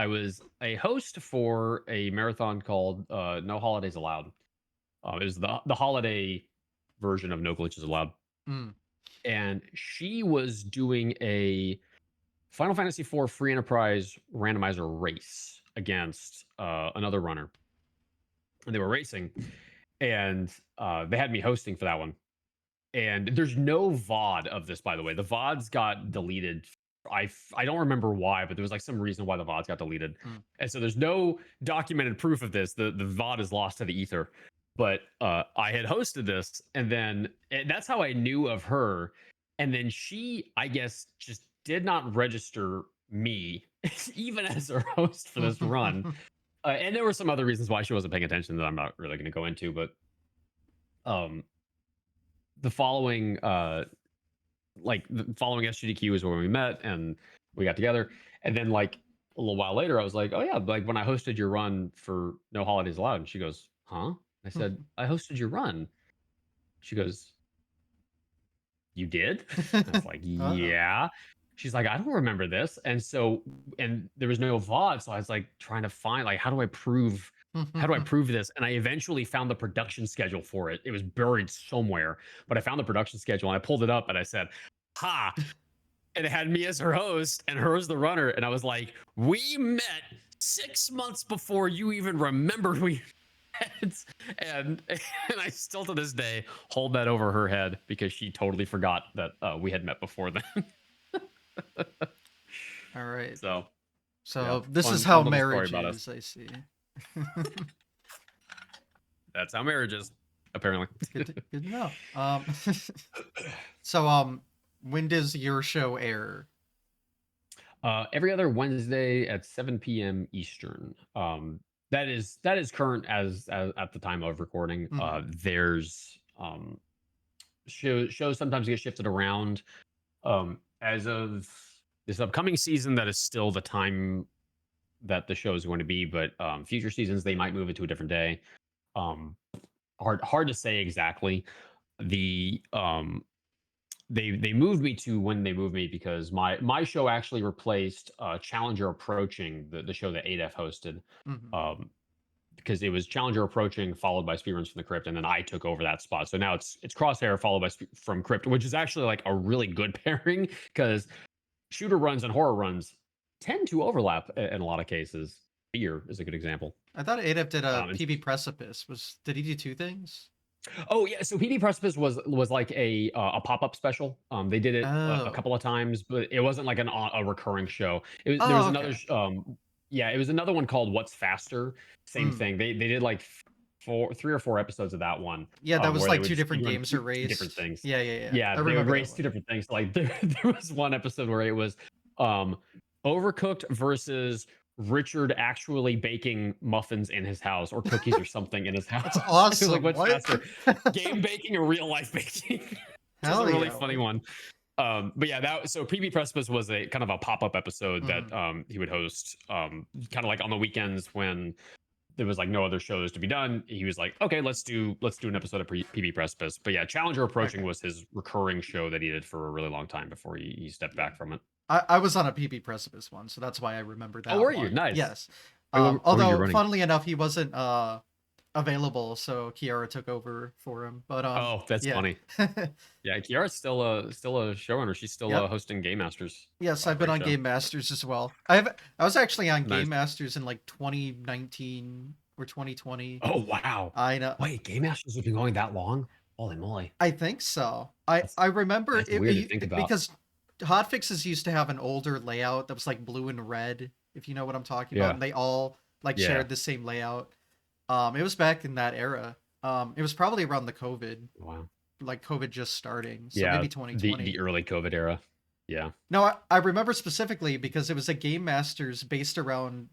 was a host for a marathon called No Holidays Allowed. It was the holiday version of No Glitches Allowed, Mm. and she was doing a Final Fantasy IV Free Enterprise randomizer race against another runner, and they were racing, and they had me hosting for that one. And there's no VOD of this, by the way. The VODs got deleted. I don't remember why, but there was like some reason why the VODs got deleted. Mm. And so there's no documented proof of this. The VOD is lost to the ether. But I had hosted this, and then that's how I knew of her. And then she, I guess, just did not register me even as her host for this run. And there were some other reasons why she wasn't paying attention that I'm not really going to go into. But um, the following the following SGDQ is where we met and we got together. And then like a little while later, I was like, oh yeah, like when I hosted your run for No Holidays Allowed. And she goes, huh? I said, I hosted your run. She goes, you did? I was like, Uh-oh. yeah. she's like, I don't remember this. And there was no VOD. So I was like trying to find like, how do I prove this? And I eventually found the production schedule for it. It was buried somewhere, but I found the production schedule and I pulled it up and I said, ha. And it had me as her host and her as the runner. And I was like, we met 6 months before you even remembered we met. And I still to this day hold that over her head because she totally forgot that we had met before then. All right. So So yeah, this fun- is how fun little story marriage about is, I see. that's how marriage is, apparently. Good to know. So when does your show air? Every other Wednesday at 7 p.m. Eastern. That is current as at the time of recording. There's shows sometimes get shifted around. As of this upcoming season, that is still the time that the show is going to be, but future seasons they might move it to a different day. Hard to say exactly. They moved me to when they moved me because my show actually replaced Challenger Approaching, the show that ADEF hosted. Because it was Challenger Approaching followed by Speedruns from the Crypt, and then I took over that spot. So now it's Crosshair followed by from Crypt, which is actually like a really good pairing because shooter runs and horror runs tend to overlap in a lot of cases. Fear is a good example. I thought ADEF did a and- PB Precipice. Did he do two things? Oh yeah, so PD Precipice was like a pop-up special. They did it a Oh. couple of times, but it wasn't like a recurring show. There was Oh, another okay. yeah, it was another one called What's Faster. Same Mm. thing. They did like 3 or 4 episodes of that one. Yeah, that was where they like would two different speedrun games two are raced. different things. Yeah. Yeah, I they would remember race that two one. different things. Like there was one episode where it was Overcooked versus Richard actually baking muffins in his house or cookies or something in his house. That's awesome. Like, what's What? faster, game baking or real life baking? Which is a really funny one. But yeah, so PB Precipice was a kind of a pop-up episode that he would host kind of like on the weekends when there was like no other shows to be done. He was like, okay, let's do an episode of PB Precipice. But yeah, Challenger Approaching was his recurring show that he did for a really long time before he stepped back from it. I was on a PB Precipice one, so that's why I remember that. Oh, were one. you? Nice. Yes. What were you Although, running? funnily enough, he wasn't available, so Kiara took over for him. But oh, that's funny. Yeah, Kiara's still a showrunner. She's still hosting Game Masters. Yes, I've been on Game Masters as well. I was actually on Game Masters in like 2019 or 2020. Oh wow! I know. Wait, Game Masters have been going that long? Holy moly! I think so. I remember it weird to think about. Because hotfixes used to have an older layout that was like blue and red, if you know what I'm talking about. And they all like shared the same layout. It was back in that era. It was probably around the COVID. Wow. Like COVID just starting. So maybe 2020. The early COVID era. Yeah. No, I remember specifically because it was a Game Masters based around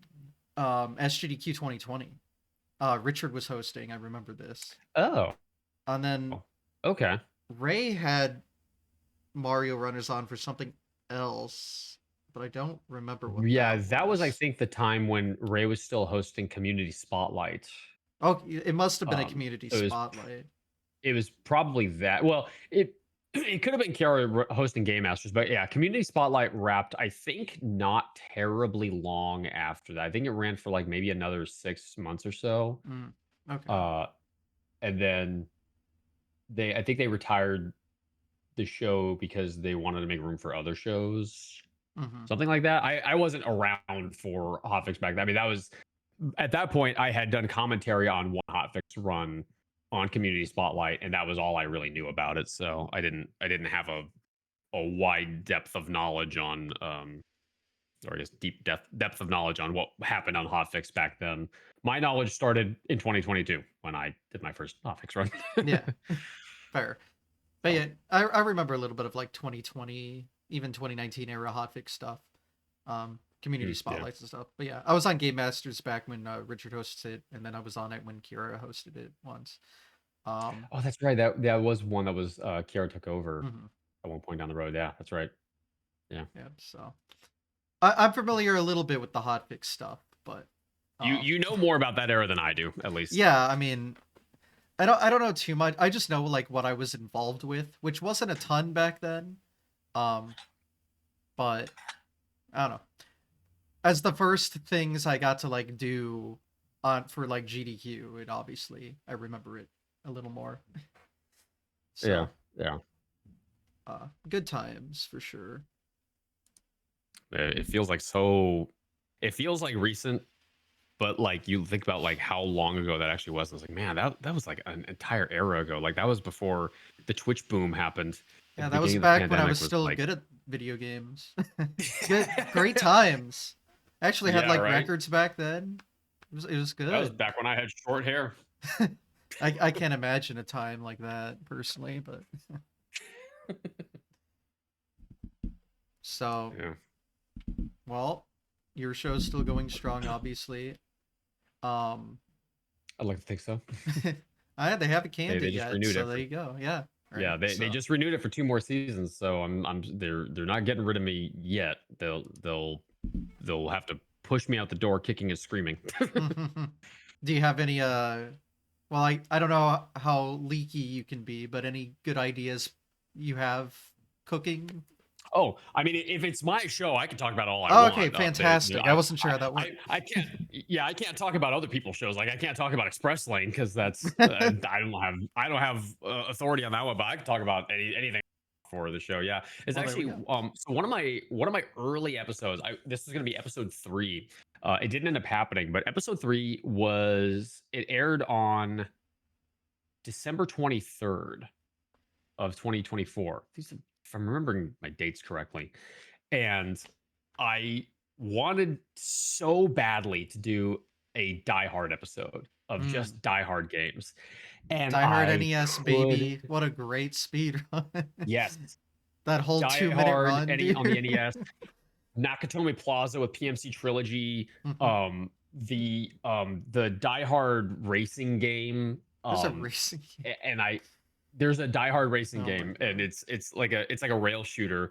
SGDQ 2020. Richard was hosting. I remember this. Oh. And then okay. Ray had Mario Runners on for something else, but I don't remember what. Yeah, that was I think the time when Ray was still hosting Community Spotlight. Oh, it must have been a Community Spotlight. It was probably that. Well, it could have been Kiara hosting Game Masters, but yeah, Community Spotlight wrapped, I think, not terribly long after that. I think it ran for like maybe another 6 months or so. Okay. And then I think they retired the show because they wanted to make room for other shows. Something like that. I wasn't around for Hotfix back then. I mean, that was at that point I had done commentary on one Hotfix run on Community Spotlight, and that was all I really knew about it. So I didn't have a wide depth of knowledge on or I guess deep depth of knowledge on what happened on Hotfix back then. My knowledge started in 2022 when I did my first Hotfix run. Yeah. Fair. But yeah, I remember a little bit of like 2020, even 2019 era hotfix stuff, community spotlights and stuff. But yeah, I was on Game Masters back when Richard hosted it, and then I was on it when Kira hosted it once. Oh, that's right. That was one that was Kira took over at one point down the road. Yeah, that's right. Yeah. Yeah. So I'm familiar a little bit with the hotfix stuff, but you know more about that era than I do, at least. Yeah, I mean, I don't know too much. I just know like what I was involved with, which wasn't a ton back then. But but I don't know. As the first things I got to like do on for like GDQ, it obviously I remember it a little more. Yeah, So yeah. good times for sure. It feels like so. It feels like recent, but like you think about like how long ago that actually was. And I was like, man, that was like an entire era ago. Like that was before the Twitch boom happened at Yeah, the that was beginning of the back when I pandemic. was Was still like, good at video games. Great times. I actually had yeah, like right. records back then. It was That was good. back when I had short hair. I can't imagine a time like that personally, but so Yeah, well, your show's still going strong, obviously. Um, I'd like to think so. they haven't canned They it just yet, renewed so it there for you go. Yeah, yeah. right. They So just renewed it for 2 more seasons. So they're not getting rid of me yet. They'll have to push me out the door, kicking and screaming. do you have any well, I don't know how leaky you can be, but any good ideas you have cooking? Oh, I mean, if it's my show, I can talk about all I Oh, okay, want. fantastic. I wasn't sure how that worked. I can't. Yeah, I can't talk about other people's shows. Like I can't talk about Express Lane because that's I don't have authority on that one. But I can talk about anything for the show. Yeah, it's Well, there we actually go. so one of my early episodes. This is going to be episode 3. It didn't end up happening, but episode 3 was it aired on December 23rd of 2024. If I'm remembering my dates correctly. And I wanted so badly to do a Die Hard episode of Mm. just Die Hard games. And Die Hard I NES, could, baby. What a great speed run. yes, That whole Die 2 minute Hard run, any dude. on the NES, Nakatomi Plaza with PMC Trilogy, the Die Hard racing game, There's a racing game. and there's a Die Hard racing Oh my game, and god. it's like a rail shooter.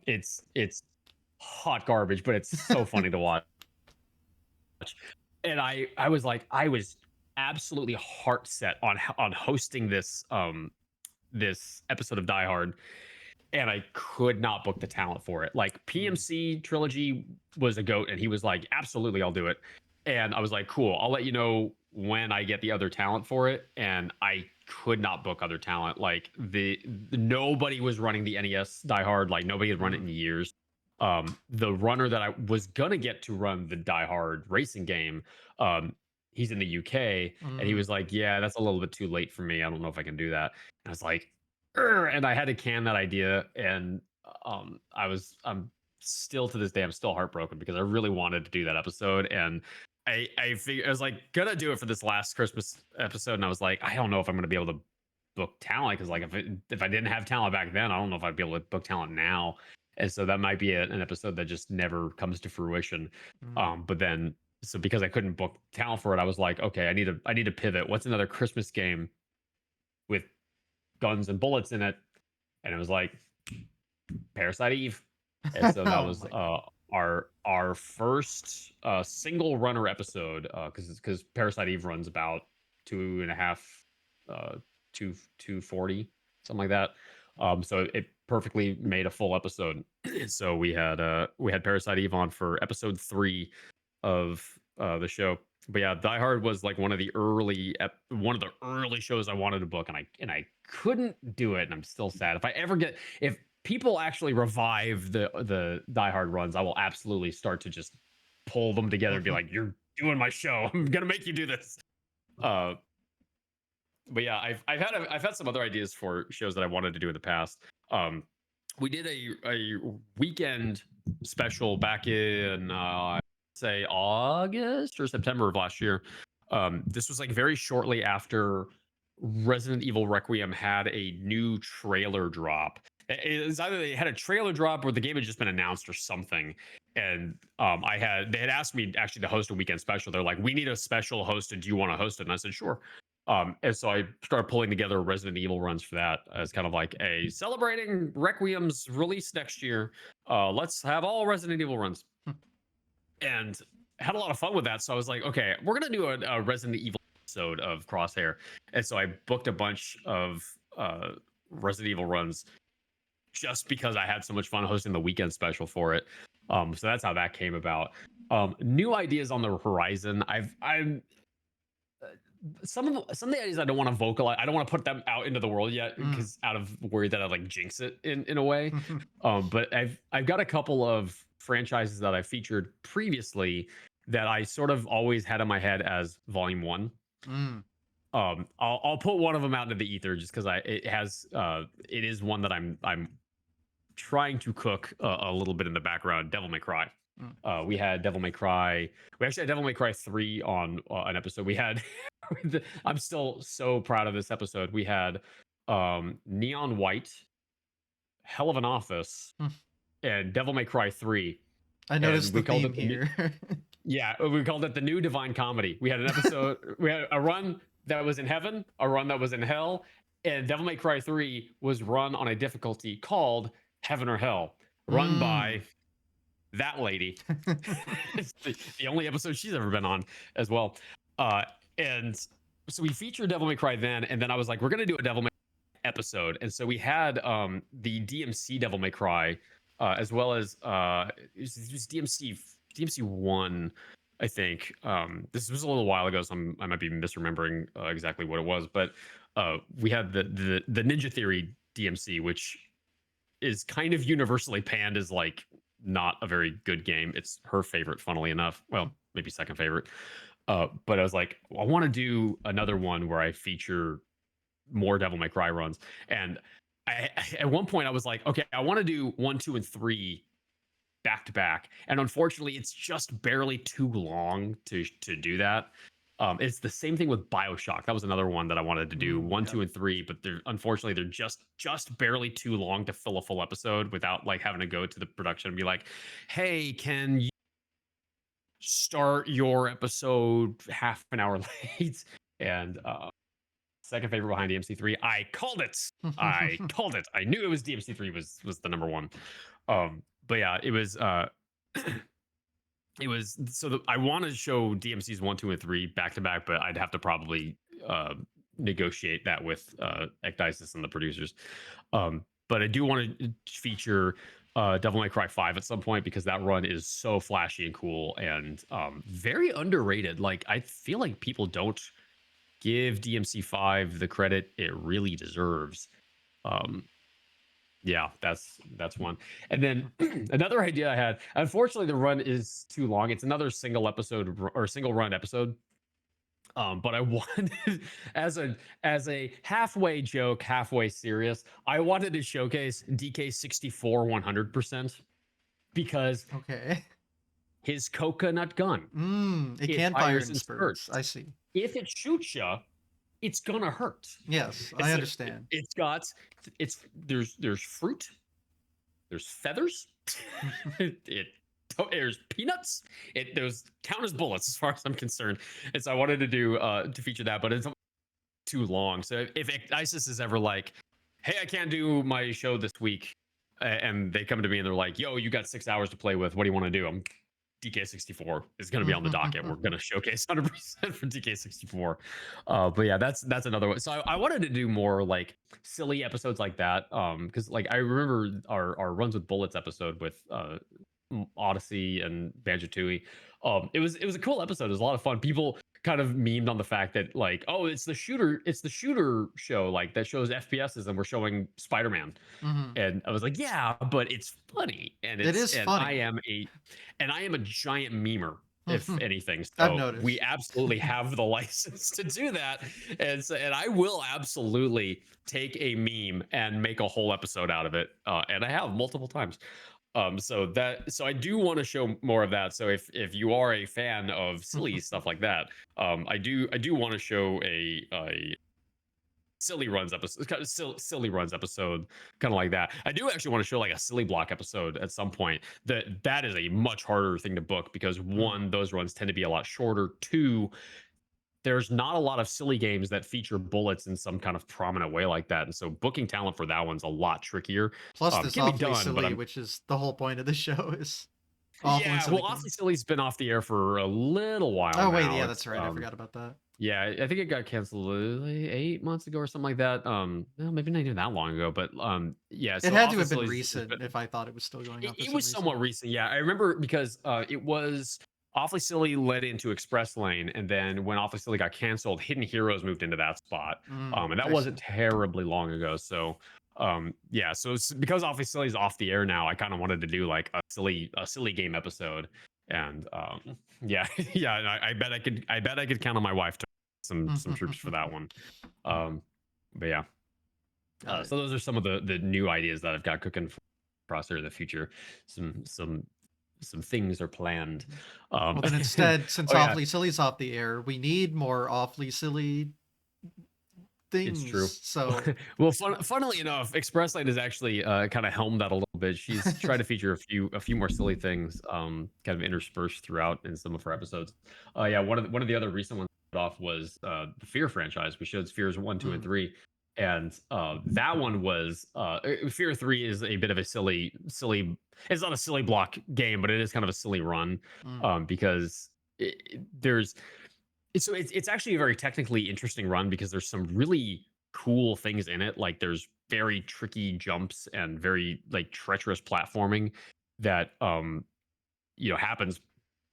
It's hot garbage, but it's so funny to watch. And I was like, I was absolutely heart set on hosting this episode of Die Hard, and I could not book the talent for it. Like PMC Trilogy was a goat, and he was like, absolutely, I'll do it. And I was like, cool, I'll let you know when I get the other talent for it. And I could not book other talent. Like nobody was running the NES Die Hard. Like nobody had run it in years. The runner that I was gonna get to run the Die Hard racing game, he's in the UK, and he was like, yeah, that's a little bit too late for me. I don't know if I can do that. And I was like, and I had to can that idea, and I'm still to this day I'm still heartbroken because I really wanted to do that episode, and I figured I was like gonna do it for this last Christmas episode, and I was like, I don't know if I'm gonna be able to book talent because like if I didn't have talent back then, I don't know if I'd be able to book talent now, and so that might be an episode that just never comes to fruition. But then so because I couldn't book talent for it, I was like, okay, I need to pivot. What's another Christmas game with guns and bullets in it? And it was like Parasite Eve. And so that Oh was my god. our first single runner episode, because Parasite Eve runs about 2.5 240, something like that. So it perfectly made a full episode. So we had Parasite Eve on for episode 3 of the show. But yeah, Die Hard was like one of the early shows I wanted to book, and I couldn't do it, and I'm still sad. If people actually revive the Die Hard runs, I will absolutely start to just pull them together and be like, "You're doing my show. I'm gonna make you do this." Uh, but yeah, I've had some other ideas for shows that I wanted to do in the past. We did a weekend special back in say August or September of last year. This was like very shortly after Resident Evil Requiem had a new trailer drop. It was either they had a trailer drop or the game had just been announced or something. And they had asked me actually to host a weekend special. They're like, we need a special hosted. Do you want to host it? And I said, sure. And so I started pulling together Resident Evil runs for that as kind of like a celebrating Requiem's release next year. Let's have all Resident Evil runs, and had a lot of fun with that. So I was like, okay, we're gonna do a Resident Evil episode of Crosshair, and so I booked a bunch of Resident Evil runs, just because I had so much fun hosting the weekend special for it. So that's how that came about. New ideas on the horizon. I'm some of the ideas I don't want to vocalize. I don't want to put them out into the world yet because out of worry that I like jinx it in a way. But I've got a couple of franchises that I featured previously that I sort of always had in my head as volume 1. I'll put one of them out into the ether just because it is one that I'm trying to cook a little bit in the background. Devil May Cry. We had Devil May Cry. We actually had Devil May Cry 3 on an episode. We had. I'm still so proud of this episode. We had Neon White, Hell of an Office, and Devil May Cry 3. I noticed the theme here. Yeah, we called it the new Divine Comedy. We had an episode. We had a run that was in heaven, a run that was in hell, and Devil May Cry 3 was run on a difficulty called Heaven or Hell, run by that lady. It's the only episode she's ever been on as well. And so we featured Devil May Cry then, and then I was like, we're gonna do a Devil May Cry episode. And so we had the DMC Devil May Cry, as well as it was DMC 1, I think. This was a little while ago, so I might be misremembering exactly what it was, but we had the Ninja Theory DMC, which is kind of universally panned as like not a very good game. It's her favorite, funnily enough. Well, maybe second favorite. But I was like, I want to do another one where I feature more Devil May Cry runs. And at one point I was like, okay, I want to do 1, 2, and 3 back to back. And unfortunately, it's just barely too long to do that. It's the same thing with BioShock. That was another one that I wanted to do 1, 2, and 3, but unfortunately they're just barely too long to fill a full episode without like having to go to the production and be like, hey, can you start your episode half an hour late? And second favorite behind DMC3. I called it. I called it. I knew it was DMC3 was the number one. But yeah, it was it was so I want to show DMC's 1, 2, and 3 back to back, but I'd have to probably negotiate that with Ecdysis and the producers. But I do want to feature Devil May Cry 5 at some point because that run is so flashy and cool and very underrated. Like I feel like people don't give DMC 5 the credit it really deserves. Yeah, that's one. And then another idea I had, unfortunately the run is too long. It's another single episode or single run episode. But I wanted as a halfway joke, halfway serious, I wanted to showcase DK64 100% because his coconut gun. It can fire in spurts. I see. If it shoots you, it's gonna hurt. Yes, I understand. There's fruit, there's feathers, there's peanuts. Those count as bullets as far as I'm concerned. And so I wanted to do to feature that, but it's too long. So if Ecdysis is ever like, hey, I can't do my show this week, and they come to me and they're like, yo, you got 6 hours to play with. What do you want to do? DK64 is going to be on the docket. We're going to showcase 100% for DK64. But yeah, that's another one. So I wanted to do more like silly episodes like that. Because like I remember our Runs with Bullets episode with Odyssey and Banjo-Tooie. It was a cool episode. It was a lot of fun. People kind of memed on the fact that like, oh, it's the shooter show like that shows FPSs and we're showing Spider-Man. And I was like, yeah, but it's funny and it is funny. I am a giant memer, if anything. So I've noticed. We absolutely have the license to do that. And I will absolutely take a meme and make a whole episode out of it. And I have multiple times. So I do want to show more of that. So if you are a fan of silly stuff like that, I do want to show a silly runs episode, kind of silly runs episode, kind of like that. I do actually want to show like a silly block episode at some point. That is a much harder thing to book because one, those runs tend to be a lot shorter. Two, there's not a lot of silly games that feature bullets in some kind of prominent way like that. And so booking talent for that one's a lot trickier. Plus this Awfully Silly, which is the whole point of the show is Awfully Silly's been off the air for a little while now. Wait, yeah, that's right. I forgot about that. Yeah, I think it got canceled like 8 months ago or something like that. Well, maybe not even that long ago, but yeah. It So had off to have been facilities, there's recent if I thought it was still going on for it some was reason. somewhat recent. Yeah, I remember because it was Awfully Silly led into Express Lane, and then when Awfully Silly got canceled, Hidden Heroes moved into that spot, and that I see. wasn't terribly long ago. So yeah, so because Awfully Silly is off the air now, I kind of wanted to do like a silly game episode, and yeah, yeah, and I bet I could count on my wife to some troops for that one. But yeah. Got it. So those are some of the new ideas that I've got cooking for Crosshair in the future. Some things are planned. Well, then And, instead, since oh yeah, Awfully Silly's off the air, we need more Awfully Silly it's true. things. So, Well, funnily enough, Express Lane has actually kind of helmed that a little bit. She's tried to feature a few more silly things, kind of interspersed throughout in some of her episodes. Yeah, one of the other recent ones off was the Fear franchise. We showed Spheres 1, 2, and mm, 3, and that one was Fear 3 is a bit of a silly. It's not a silly block game, but it is kind of a silly run, mm, because there's it's actually a very technically interesting run because there's some really cool things in it. Like there's very tricky jumps and very like treacherous platforming that happens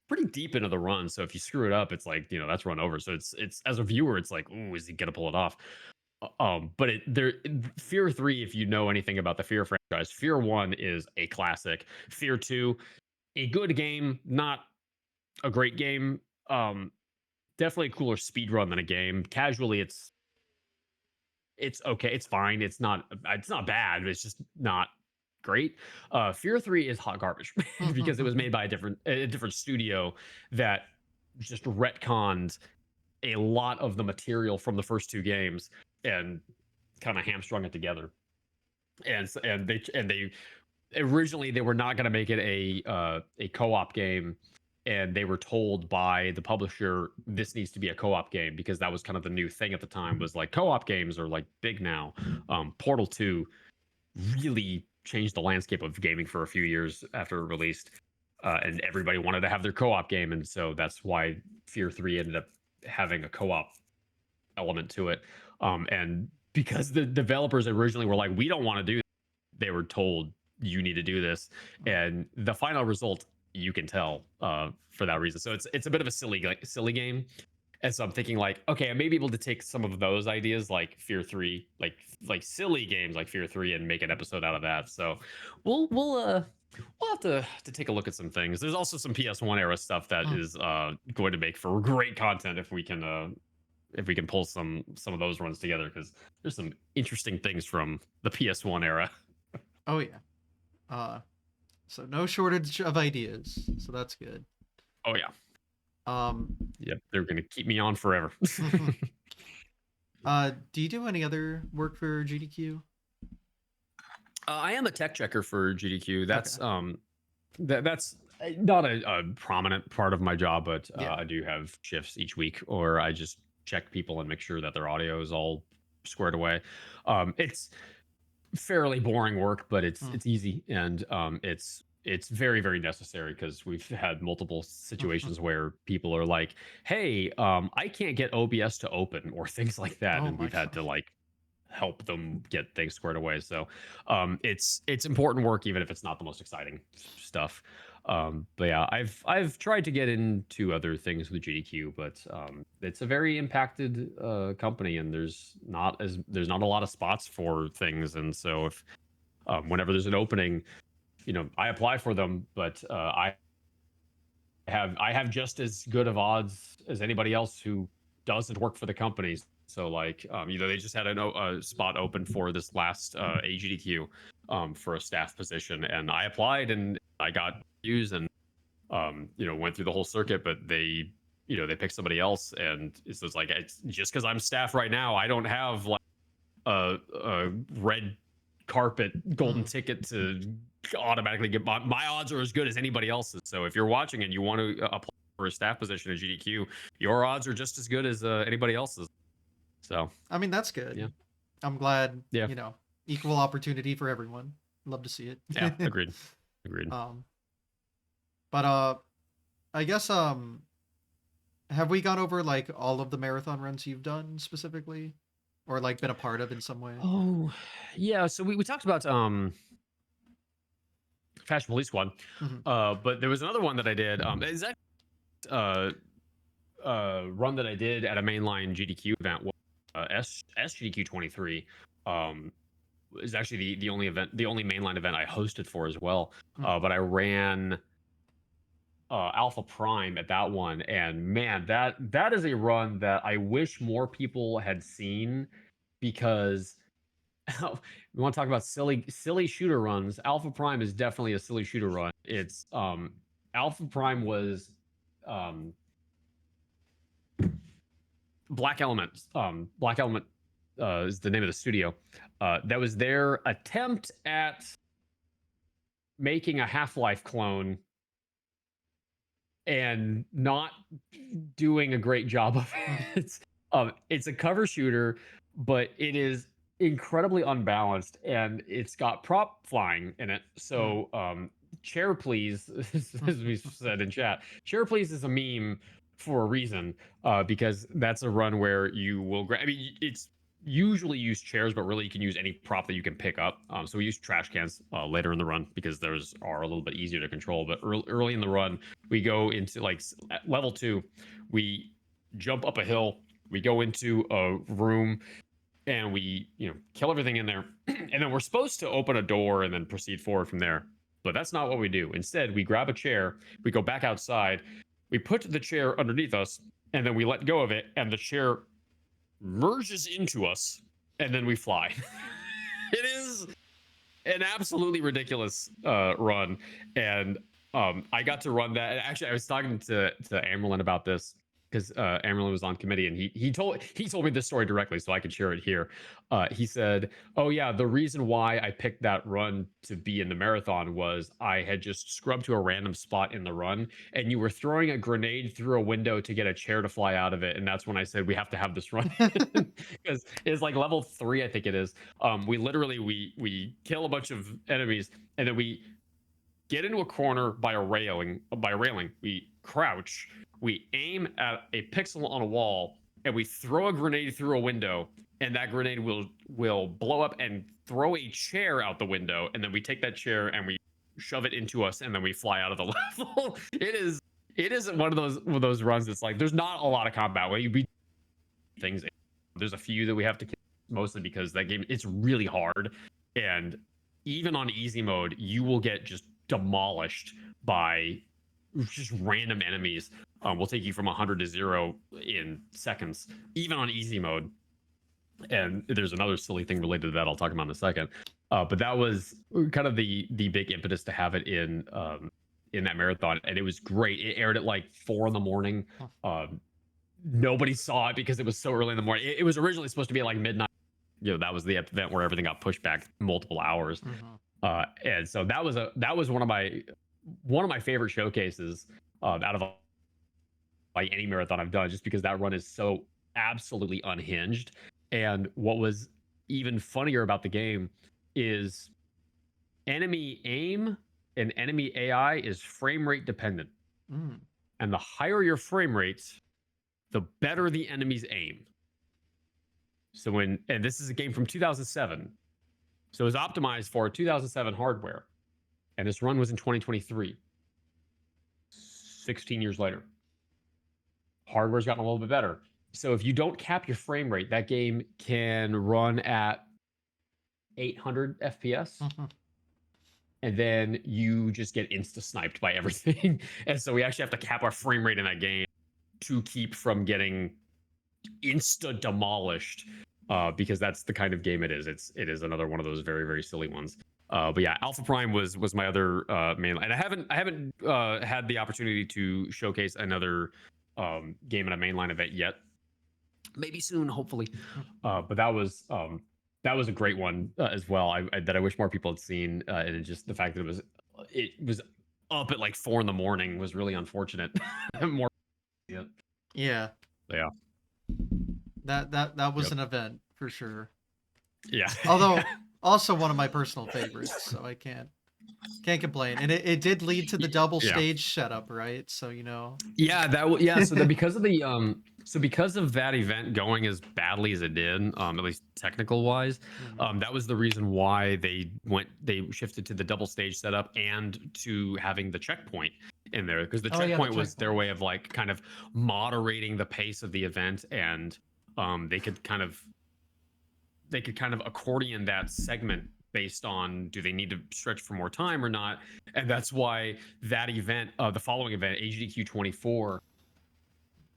pretty deep into the run. So if you screw it up, it's like, that's run over. So it's as a viewer, it's like, ooh, is he gonna pull it off? But Fear 3, if you know anything about the Fear franchise, Fear 1 is a classic. Fear 2, a good game, not a great game. Definitely a cooler speed run than a game. Casually, it's okay. It's fine. It's not bad. It's just not great. Fear 3 is hot garbage because it was made by a different studio that just retconned a lot of the material from the first two games and kind of hamstrung it together. And they originally they were not going to make it a co-op game, and they were told by the publisher this needs to be a co-op game because that was kind of the new thing at the time, was like co-op games are like big now. Portal 2 really changed the landscape of gaming for a few years after it released, and everybody wanted to have their co-op game, and so that's why Fear 3 ended up having a co-op element to it. And because the developers originally were like, we don't want to do, they were told you need to do this, mm. and the final result you can tell for that reason. So it's a bit of a silly game, and so I'm thinking like, okay, I may be able to take some of those ideas like Fear 3, like silly games like Fear 3, and make an episode out of that. So we'll have to take a look at some things. There's also some PS1 era stuff that Mm. is going to make for great content if we can pull some of those runs together, because there's some interesting things from the PS1 era. Oh yeah. So no shortage of ideas. So that's good. Oh yeah. Um, Yep, they're gonna keep me on forever. do you do any other work for GDQ? I am a tech checker for GDQ. That's Okay. that's not a prominent part of my job, but Yeah. I do have shifts each week, or I just check people and make sure that their audio is all squared away. It's fairly boring work, but it's Mm. it's easy, and it's very very necessary because we've had multiple situations where people are like, hey, I can't get OBS to open, or things like that, Oh and my we've had to god. like help them get things squared away. So it's important work, even if it's not the most exciting stuff. But yeah, I've tried to get into other things with GDQ, but it's a very impacted company, and there's not a lot of spots for things. And so if whenever there's an opening, I apply for them, but I have just as good of odds as anybody else who doesn't work for the companies. So like, they just had a spot open for this last AGDQ, for a staff position, and I applied and I got used, and went through the whole circuit, but they picked somebody else, and it's like, it's just because I'm staff right now, I don't have like a red carpet golden Mm. ticket to automatically get my odds are as good as anybody else's. So if you're watching and you want to apply for a staff position at GDQ, your odds are just as good as anybody else's. So I mean, that's good. yeah, I'm glad, yeah, equal opportunity for everyone. Love to see yeah. it. Agreed. um, but I guess have we gone over like all of the marathon runs you've done specifically, or like been a part of in some way? Oh, yeah. So we talked about Fashion Police one, Mhm. but there was another one that I did. Is that run that I did at a mainline GDQ event was SGDQ 23. Is actually the only event, the only mainline event I hosted for as well. Mm. But I ran Alpha Prime at that one, and man, that is a run that I wish more people had seen, because we want to talk about silly shooter runs. Alpha Prime is definitely a silly shooter run. It's Alpha Prime was um Black Element. Black Element is the name of the studio. That was their attempt at making a Half-Life clone and not doing a great job of it. It's a cover shooter, but it is incredibly unbalanced, and it's got prop flying in it. So, chair please, as we said in chat, chair please is a meme for a reason, because that's a run where you will grab. I mean, it's usually use chairs, but really you can use any prop that you can pick up. So we use trash cans later in the run because those are a little bit easier to control. But early in the run, we go into like level 2, we jump up a hill, we go into a room, and we kill everything in there, and then we're supposed to open a door and then proceed forward from there. But that's not what we do. Instead, we grab a chair, we go back outside, we put the chair underneath us, and then we let go of it, and the chair merges into us, and then we fly. It is an absolutely ridiculous run, and I got to run that. And actually, I was talking to Amerlin about this because Amerlin was on committee, and he told me this story directly, so I could share it here. He said, "Oh yeah, the reason why I picked that run to be in the marathon was I had just scrubbed to a random spot in the run, and you were throwing a grenade through a window to get a chair to fly out of it, and that's when I said we have to have this run because it's like level 3, I think it is. We literally we kill a bunch of enemies, and then we get into a corner by a railing. We crouch, we aim at a pixel on a wall, and we throw a grenade through a window, and that grenade will blow up and throw a chair out the window, and then we take that chair and we shove it into us, and then we fly out of the level. It is one of those runs that's like there's not a lot of combat where you beat things. There's a few that we have to kill, mostly because that game, it's really hard, and even on easy mode you will get just demolished by just random enemies. Will take you from 100 to 0 in seconds, even on easy mode. And there's another silly thing related to that I'll talk about in a second. But that was kind of the big impetus to have it in that marathon, and it was great. It aired at like 4 in the morning. Nobody saw it because it was so early in the morning. It was originally supposed to be at like midnight. That was the event where everything got pushed back multiple hours. And so that was one of my favorite showcases out of like any marathon I've done, just because that run is so absolutely unhinged. And what was even funnier about the game is enemy aim and enemy AI is frame rate dependent. And the higher your frame rates, the better the enemy's aim. So and this is a game from 2007. So it was optimized for 2007 hardware. And this run was in 2023. 16 years later. Hardware's gotten a little bit better. So if you don't cap your frame rate, that game can run at 800 FPS. And then you just get insta-sniped by everything. And so we actually have to cap our frame rate in that game to keep from getting insta-demolished, because that's the kind of game it is. It is another one of those very, very silly ones. But yeah, Alpha Prime was my other main, and I haven't had the opportunity to showcase another game in a mainline event yet. Maybe soon, hopefully. But that was a great one as well. That I wish more people had seen, and just the fact that it was up at like 4 in the morning was really unfortunate. More. Yeah. Yeah. That was an event for sure. Yeah. Although also one of my personal favorites, so I can't Can't complain. And it did lead to the double Yeah. stage setup, right? So, you know. Yeah, yeah. So that because of the so because of that event going as badly as it did, at least technical wise, Mhm. that was the reason why they shifted to the double stage setup and to having the checkpoint in there, because the Oh yeah, the checkpoint was their checkpoint. way of like kind of moderating the pace of the event, and they could kind of accordion that segment based on do they need to stretch for more time or not. And that's why that event, the following event, AGDQ 24,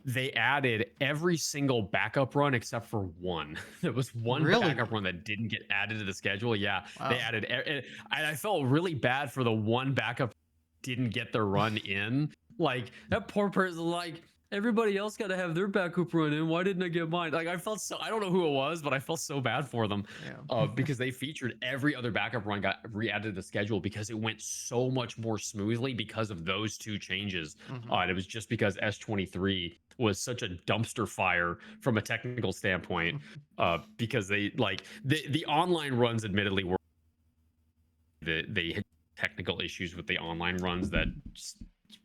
they added every single backup run except for one. There was one Really? backup run that didn't get added to the schedule. Yeah, they Wow. added, and I felt really bad for the one backup didn't get their run in. Like that poor person, like everybody else got to have their backup run in. Why didn't I get mine? Like I felt so, I don't know who it was, but I felt so bad for them Yeah. because they featured every other backup run got re-added to the schedule because it went so much more smoothly because of those two changes. Mhm. And it was just because S23 was such a dumpster fire from a technical standpoint because they like the online runs admittedly were they had technical issues with the online runs that just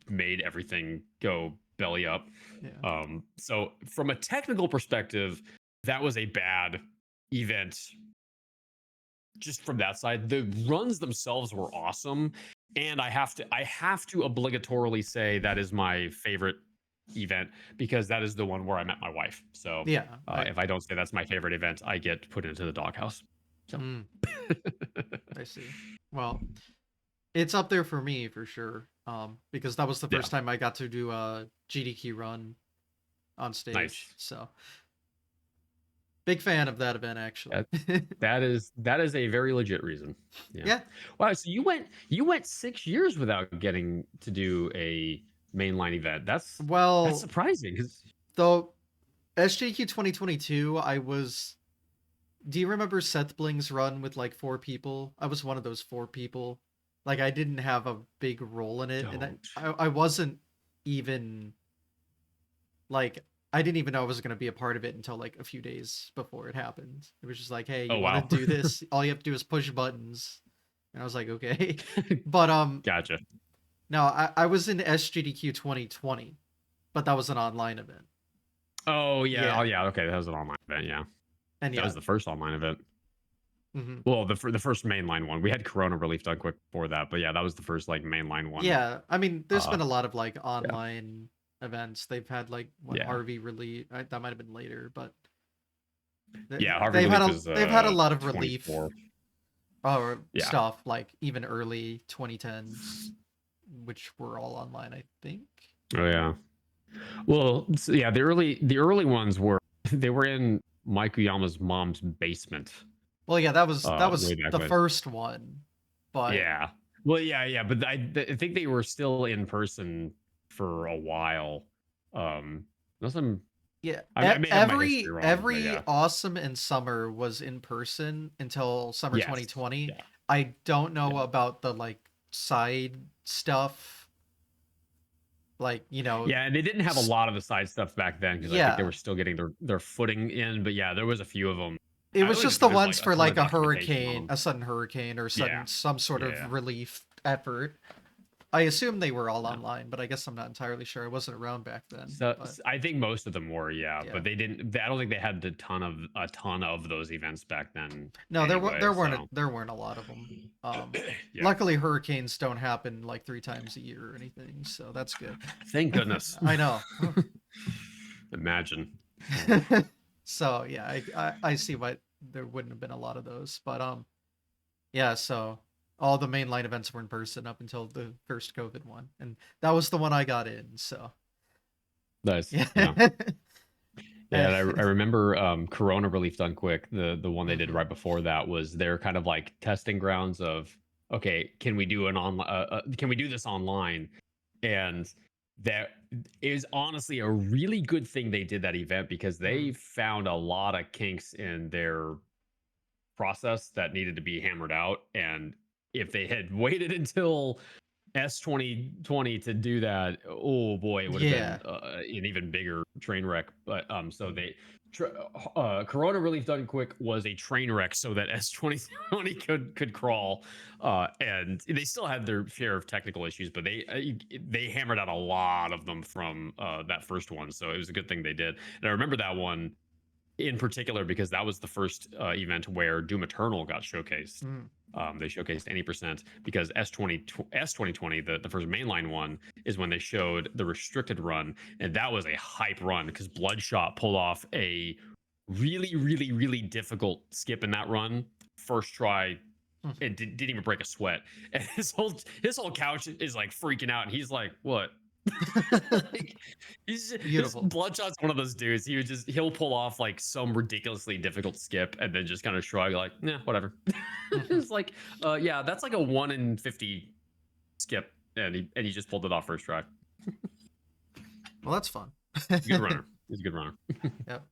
made everything go belly up. Yeah. So from a technical perspective, that was a bad event. Just from that side, the runs themselves were awesome, and I have to obligatorily say that is my favorite event because that is the one where I met my wife. So Yeah. if I don't say that's my favorite event, I get put into the doghouse. So I see. Well, it's up there for me for sure. Because that was the yeah, first time I got to do a GDQ run on stage. nice. So big fan of that event actually. That is a very legit reason. Yeah. Yeah. Wow. So you went 6 years without getting to do a mainline event. That's Well, surprising. 'Cause- though SJQ 2022, I was. Do you remember Seth Bling's run with like 4 people? I was one of those 4 people. Like I didn't have a big role in it, and don't. I wasn't even like I didn't even know I was going to be a part of it until like a few days before it happened. It was just like, hey, Oh you want to wow. do this? All you have to do is push buttons, and I was like, okay. But Gotcha. no, I was in SGDQ 2020, but that was an online event. Oh yeah. Yeah, Oh yeah. Okay, that was an online event. Yeah, and that yeah. was the first online event. Hmm. Well, the first mainline one. We had Corona Relief done quick before that, but yeah, that was the first like mainline one. Yeah, I mean, there's Uh, been a lot of like yeah, online events. They've had like when yeah, Harvey release that might have been later, but yeah. Harvey Relief is they've had a lot of relief 24. or Yeah. stuff like even early 2010s, which were all online, I think. Oh yeah. Well, so yeah, the early ones were they were in Mike Uyama's mom's basement. Well, yeah, that was Way back the when. first one, but Yeah. Well, yeah, yeah, but I think they were still in person for a while. Unless yeah, I may have my history wrong, but every yeah. awesome and summer was in person until summer Yes. 2020. Yeah. I don't know Yeah. about the like side stuff, like Yeah, and they didn't have a s- lot of the side stuff back then because I think they yeah, were still getting their footing in. But yeah, there was a few of them. it I was don't just think the there's like ones a for ton of like a documentation on hurricane, them. a sudden hurricane, or Yeah. sudden some sort Yeah. of relief effort. I assume they were all online, but I guess I'm not entirely sure. I wasn't around back then. So But I think most of them were, yeah, yeah, but they didn't. I don't think they had a ton of those events back then. no, Anyway, so there weren't a lot of them. yeah, Luckily, hurricanes don't happen like 3 times a year or anything, so that's good. thank goodness. I know. Imagine. So yeah, I see why there wouldn't have been a lot of those, but yeah. So all the mainline events were in person up until the first COVID one, and that was the one I got in. So Nice. yeah. Yeah. Yeah, and I remember Corona Relief Done Quick, the one they did Mhm. right before that was their kind of like testing grounds of okay, can we do an online can we do this online? And that is honestly a really good thing they did that event because they Mhm. found a lot of kinks in their process that needed to be hammered out. And if they had waited until S2020 to do that, oh boy, it would have been Yeah. an even bigger train wreck. But so they Corona Relief Done Quick was a train wreck, so that S2020 could crawl, and they still had their share of technical issues, but they hammered out a lot of them from that first one, so it was a good thing they did. And I remember that one in particular because that was the first event where Doom Eternal got showcased. They showcased any percent because S2020, the first mainline one, is when they showed the restricted run, and that was a hype run because Bloodshot pulled off a really difficult skip in that run. First try, it didn't even break a sweat, and his whole couch is like freaking out, and he's like, "What?" Like, Beautiful. Bloodshot's one of those dudes. He'll pull off like some ridiculously difficult skip and then just kind of shrug like, "Yeah, whatever." It's like, yeah, that's like a 1 in 50 skip, and he just pulled it off first try. Well, that's fun. Good runner. He's a good runner. Yep.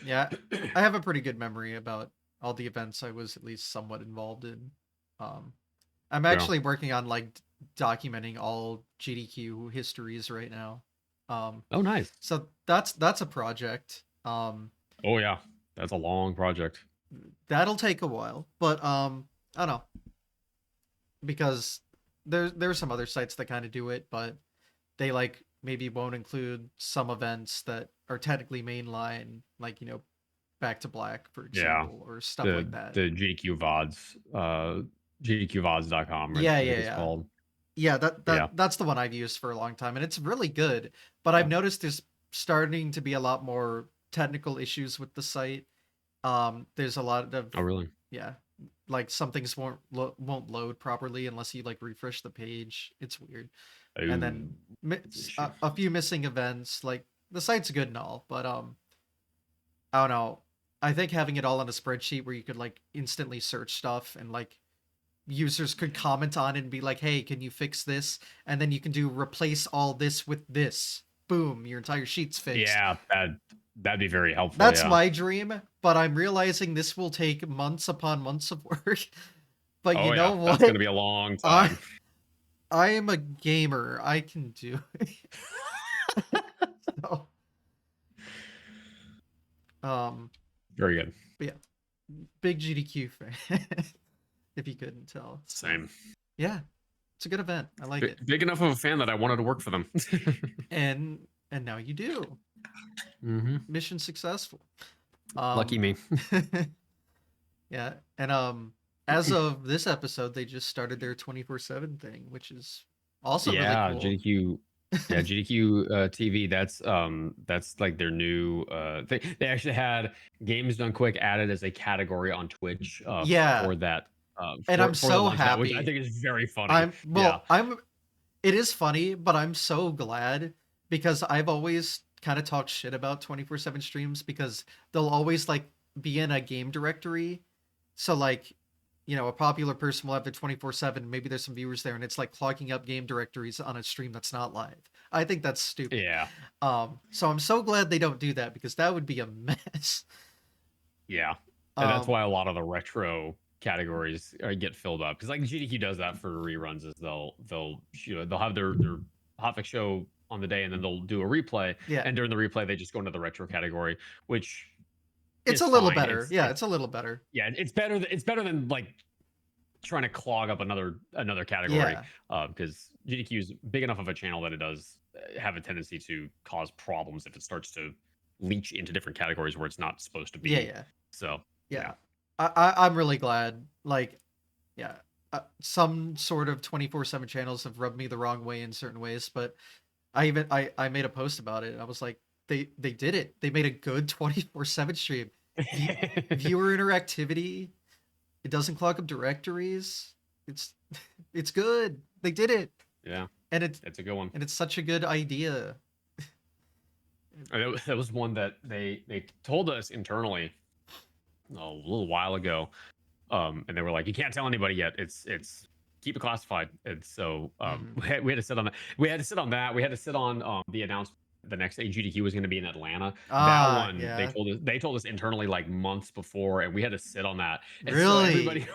Yeah, I have a pretty good memory about all the events I was at least somewhat involved in. I'm actually working on like documenting all GDQ histories right now. Oh, nice. So that's a project. Oh yeah, that's a long project. That'll take a while, but I don't know, because there's some other sites that kind of do it, but they like maybe won't include some events that are technically mainline, like, you know, Back to Black, for example, or stuff like that. The GDQ VODs, GDQVODs.com. Right? Yeah, It's called. Yeah, that's the one I've used for a long time, and it's really good. But I've noticed there's starting to be a lot more technical issues with the site. There's a lot of Oh really? Yeah, like some things won't load properly unless you like refresh the page. It's weird. And then a few missing events. Like, the site's good and all, but I don't know. I think having it all on a spreadsheet where you could like instantly search stuff, and like users could comment on it and be like, "Hey, can you fix this?" And then you can do replace all this with this. Boom, your entire sheet's fixed. Yeah, that'd be very helpful. That's my dream, but I'm realizing this will take months upon months of work. But you know what? That's going to be a long time. I am a gamer. I can do it. So, very good. But yeah, big GDQ fan. If you couldn't tell. Same. Yeah, it's a good event. I like it. Big enough of a fan that I wanted to work for them. and now you do. Mission successful. Lucky me. Yeah, and as of this episode, they just started their 24/7 thing, which is also really cool. GDQ. Yeah, GDQ TV. That's like their new thing. They actually had Games Done Quick added as a category on Twitch. For that. And I'm so happy. Which I think is very funny. It is funny, but I'm so glad, because I've always kind of talked shit about 24/7 streams because they'll always like be in a game directory. So like, you know, a popular person will have their 24/7. Maybe there's some viewers there, and it's like clogging up game directories on a stream that's not live. I think that's stupid. Yeah. So I'm so glad they don't do that, because that would be a mess. Yeah. And that's why a lot of the retro categories get filled up, because like GDQ does that for reruns. Is they'll have their hotfix show on the day, and then they'll do a replay. Yeah. And during the replay, they just go into the retro category, which it's a little better. It's a little better. Yeah, it's better. It's better than like trying to clog up another category. Because GDQ is big enough of a channel that it does have a tendency to cause problems if it starts to leach into different categories where it's not supposed to be. Yeah. So yeah. I'm really glad. Like, yeah, some sort of 24/7 channels have rubbed me the wrong way in certain ways, but I made a post about it. I was like, they did it. They made a good 24/7 stream. Viewer interactivity. It doesn't clog up directories. It's good. They did it. Yeah. And it's a good one. And it's such a good idea. That was one that they told us internally a little while ago, and they were like, "You can't tell anybody yet. It's keep it classified." And so we had to sit on that. We had to sit on that. We had to sit on the announcement the next GDQ was going to be in Atlanta. That one, yeah. They told us internally like months before, and we had to sit on that. And really? So everybody,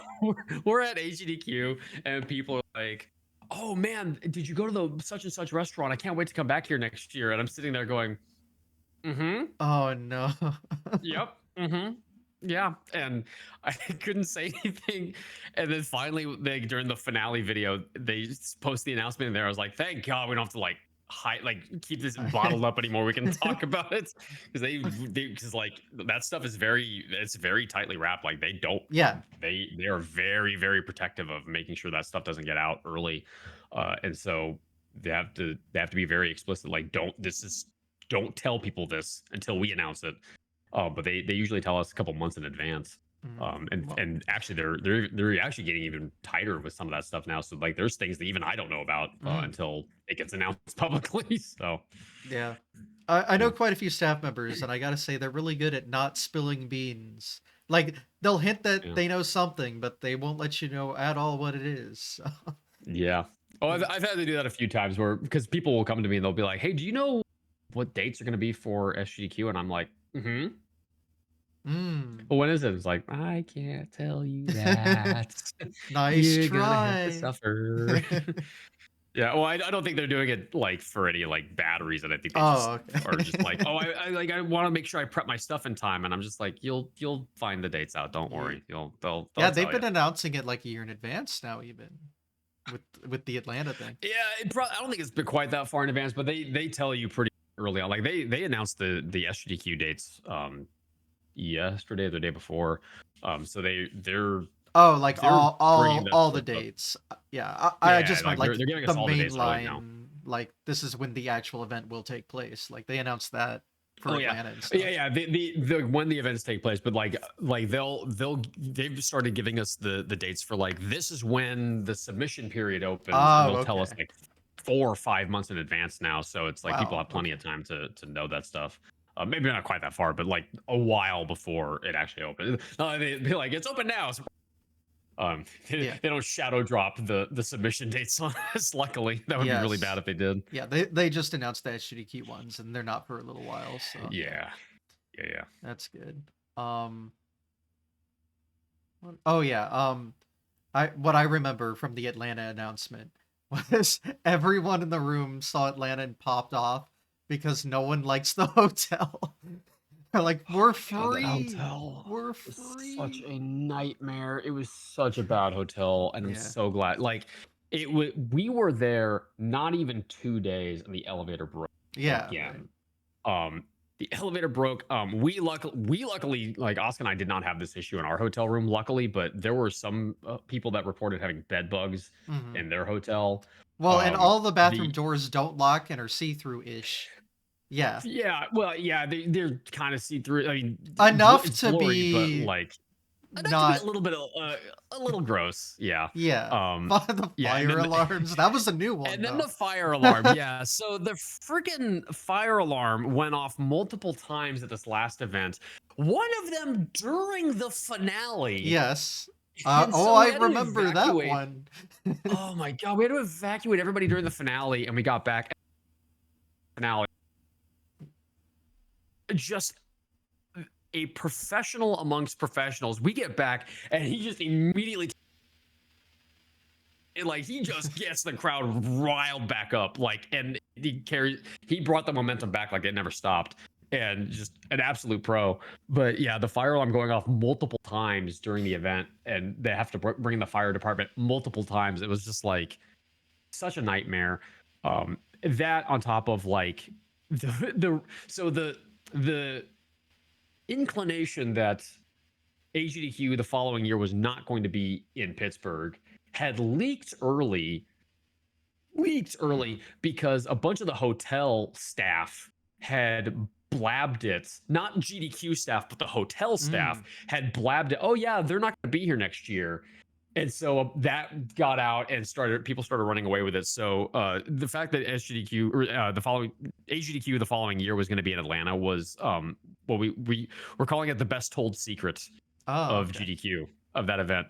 we're at HGDQ, and people are like, "Oh man, did you go to the such and such restaurant? I can't wait to come back here next year." And I'm sitting there going, Mm-hmm. Oh no. Yep. Mm-hmm. Yeah. And I couldn't say anything. And then finally, during the finale video, they post the announcement in there. I was like, thank God we don't have to like hide, like keep this bottled up anymore. We can talk about it because because like that stuff is it's very tightly wrapped. Like Yeah. they are very, very protective of making sure that stuff doesn't get out early. And so they have to be very explicit. Like, don't tell people this until we announce it. But they usually tell us a couple months in advance. Well, And actually they're actually getting even tighter with some of that stuff now. So like there's things that even I don't know about until it gets announced publicly. So yeah. I know yeah. quite a few staff members, and I gotta say they're really good at not spilling beans. Like they'll hint that Yeah. they know something, but they won't let you know at all what it is. So, Yeah. Oh, I've had to do that a few times where because people will come to me and they'll be like, "Hey, do you know what dates are going to be for SGDQ?" And I'm like, "Mm-hmm. mm. Well, when is it?" It's like, "I can't tell you that. Nice You're gonna have to try. suffer." Yeah, well, I don't think they're doing it like for any like bad reason. I think they just Oh, are just like, okay. "Oh, I want to make sure I prep my stuff in time," and I'm just like, "You'll find the dates out. Don't Yeah. worry. They'll Yeah, they've tell you." been announcing it like a year in advance now, even with the Atlanta thing. Yeah, I don't think it's been quite that far in advance, but they tell you pretty early on. Like they announced the SGDQ dates yesterday or the day before. So Oh, like they're bringing that all the stuff up. dates. Yeah, I Yeah, just meant like like they're giving the us all the main dates early now. line. Like this is when the actual event will take place. Like they announced that for Oh yeah, Atlanta and yeah, stuff. yeah. The when the events take place, but like they've started giving us the dates for like this is when the submission period opens, and Oh, they'll tell us okay. like 4 or 5 months in advance now. So it's like people Wow. have plenty Okay. of time to know that stuff. Maybe not quite that far, but like a while before it actually opens. They'd be like, it's open now. So, Yeah. they don't shadow drop the submission dates on us. Luckily, that would be really bad Yes. if they did. Yeah. They just announced the SGDQ ones, and they're not for a little while. So yeah, Yeah, yeah. that's good. Um. Oh yeah. What I remember from the Atlanta announcement was everyone in the room saw Atlanta and popped off because no one likes the hotel. They're like, we're God, that free. hotel We're was such free. a nightmare. It was such a bad hotel, and I'm Yeah. so glad. Like we were there not even 2 days, and the elevator broke Yeah, right. again. The elevator broke. We luckily, like Oscar and I did not have this issue in our hotel room, luckily, but there were some people that reported having bed bugs Hmm. in their hotel. Well, and all the bathroom The doors don't lock and are see-through-ish. Yeah. Yeah, well, yeah, they're kind of see through. I mean, Enough it's to blurry, but be like enough to be a not, little bit a little gross. Yeah. yeah. The Yeah, and fire then alarms. That was a new one, and then the though. fire alarm. Yeah. So the freaking fire alarm went off multiple times at this last event. One of them during the finale. Yes. And Oh, so we I had to remember that evacuate. one. Oh my god, we had to evacuate everybody during the finale, and we got back finale. Just a professional amongst professionals. We get back, and he just immediately he just gets the crowd riled back up, like, and he brought the momentum back like it never stopped, and just an absolute pro. But yeah, the fire alarm going off multiple times during the event, and they have to bring the fire department multiple times. It was just like such a nightmare. That on top of like the inclination that AGDQ the following year was not going to be in Pittsburgh had leaked early because a bunch of the hotel staff had blabbed it. Not GDQ staff, but the hotel staff Mm. had blabbed it. Oh yeah, they're not going to be here next year. And so that got out and people started running away with it. So the fact that SGDQ or the following AGDQ the following year was going to be in Atlanta was well, we're calling it the best told secret Oh, of okay. GDQ of that event,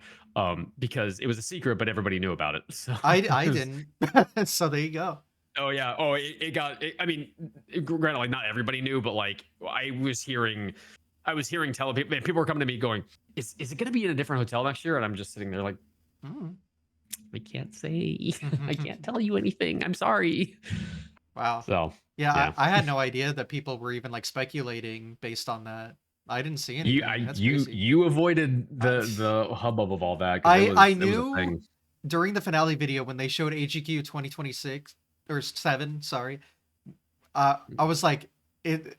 because it was a secret, but everybody knew about it. So I it was, didn't. So there you go. oh yeah, oh it got. I mean, granted, like not everybody knew, but like I was hearing people were coming to me going, "Is it going to be in a different hotel next year?" And I'm just sitting there like, Mm. I can't say, I can't tell you anything. I'm sorry. Wow. So Yeah, yeah, I had no idea that people were even like speculating based on that. I didn't see you anything. That's you crazy. you avoided I the hubbub of all that because I it was a knew thing. during the finale video when they showed AGQ 2026 or 7, sorry. I was like, it.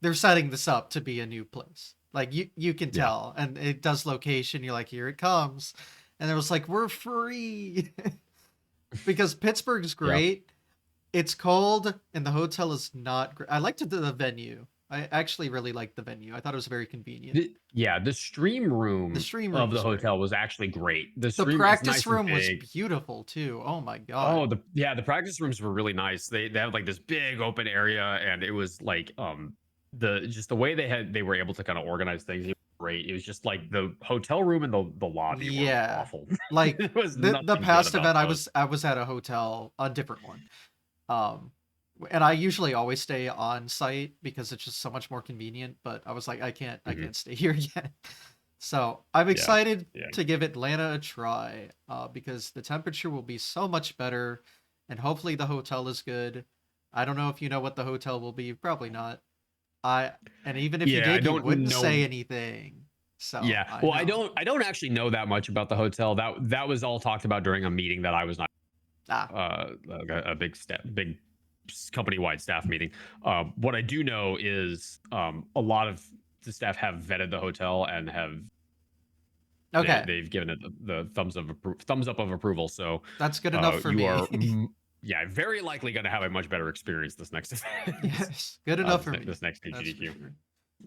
They're setting this up to be a new place. Like you can Yeah. tell, and it does location. You're like, here it comes, and it was like, we're free because Pittsburgh's Yeah. great. It's cold, and the hotel is not great. I liked the venue. I actually really liked the venue. I thought it was very convenient. Yeah, the stream The room stream room of was the great. hotel was actually great. The The stream, it's practice nice and room was big. beautiful too. Oh my Oh, god. the practice rooms were really nice. They had like this big open area, and it was like the way they were able to kind of organize things. It was great. It was just like the hotel room and the lobby were Yeah. awful. Like There was the nothing good past about event those. I was at a hotel, a different one. Um and I usually always stay on site because it's just so much more convenient, but I was like I Mhm. can't stay here yet. So, I'm Yeah, excited yeah. to give Atlanta a try because the temperature will be so much better and hopefully the hotel is good. I don't know if you know what the hotel will be, probably not. I and even if you Yeah, I did, you don't wouldn't say know. anything. So, Yeah, I well, know. I don't actually know that much about the hotel. That was all talked about during a meeting that I was not Ah, like a big company wide staff meeting. What I do know is a lot of the staff have vetted the hotel and okay. they've given it the thumbs up of approval. So That's good enough for you me. are yeah, very likely going to have a much better experience this next event. Yes, good enough for me. This next That's for AGDQ. sure.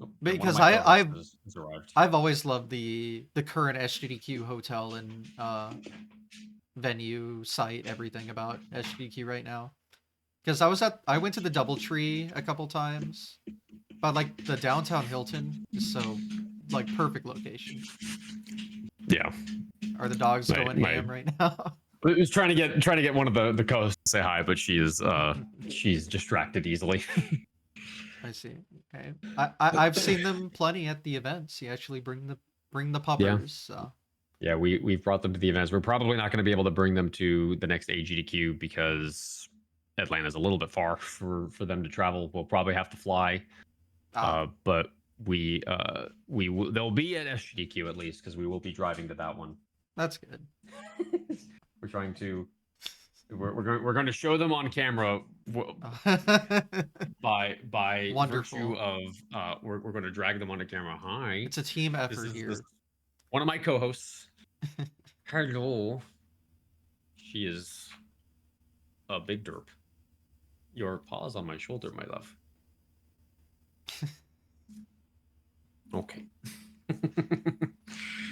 Oh, and one of Because my co-hosts has arrived. I've always loved the current SGDQ hotel and venue site, everything about SGDQ right now. Because I went to the DoubleTree a couple times, but like the downtown Hilton is so like perfect location. Yeah, Are the dogs going my ham right now? I was trying to get one of the co-hosts to say hi, but she's distracted easily. I see. Okay, I've seen them plenty at the events. You actually bring the Yeah. puppers. So. Yeah, we've brought them to the events. We're probably not going to be able to bring them to the next AGDQ because Atlanta's a little bit far for them to travel. We'll probably have to fly. But they'll be at SGDQ at least because we will be driving to that one. That's good. We're trying to we're going to show them on camera by Wonderful. virtue of we're going to drag them onto camera. Hi, It's a team effort this here. is one of my co-hosts. Hello. She is a big derp. Your paws on my shoulder, my love. Okay.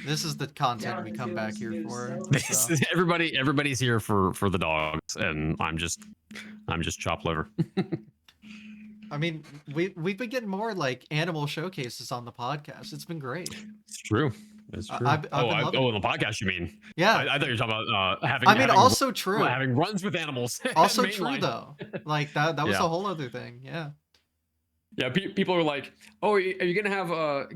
This is the content Yeah, we the come back feelings here do for. so. So. Everybody's here for the dogs, and I'm just chopped liver. I mean, we've been getting more like animal showcases on the podcast. It's been great. It's true. It's true. I've been loving on it. the podcast, you mean? Yeah. I thought you were talking about I mean, also true. having runs with animals. Also true though. Like that was Yeah. a whole other thing. Yeah. Yeah, people are like, "Oh, are you gonna have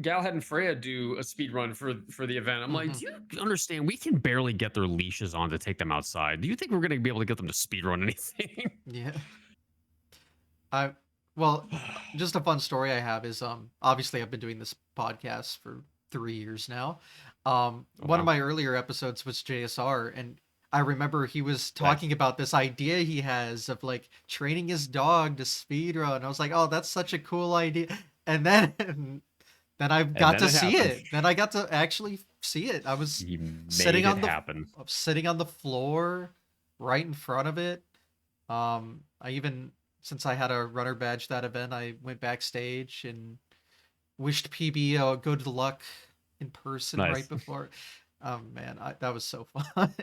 Galhead and Freya do a speed run for the event?" I'm like, "Do you understand? We can barely get their leashes on to take them outside. Do you think we're gonna be able to get them to speed run anything?" Yeah. Well, just a fun story I have is obviously I've been doing this podcast for 3 years now. One of my earlier episodes was JSR, and I remember he was talking about this idea he has of like training his dog to speedrun. I was like, "Oh, that's such a cool idea." And then I got to see it. Then I got to actually see it. I was sitting on the floor right in front of it. I even, since I had a runner badge that event, I went backstage and wished PB good luck in person right before. Oh man, that was so fun.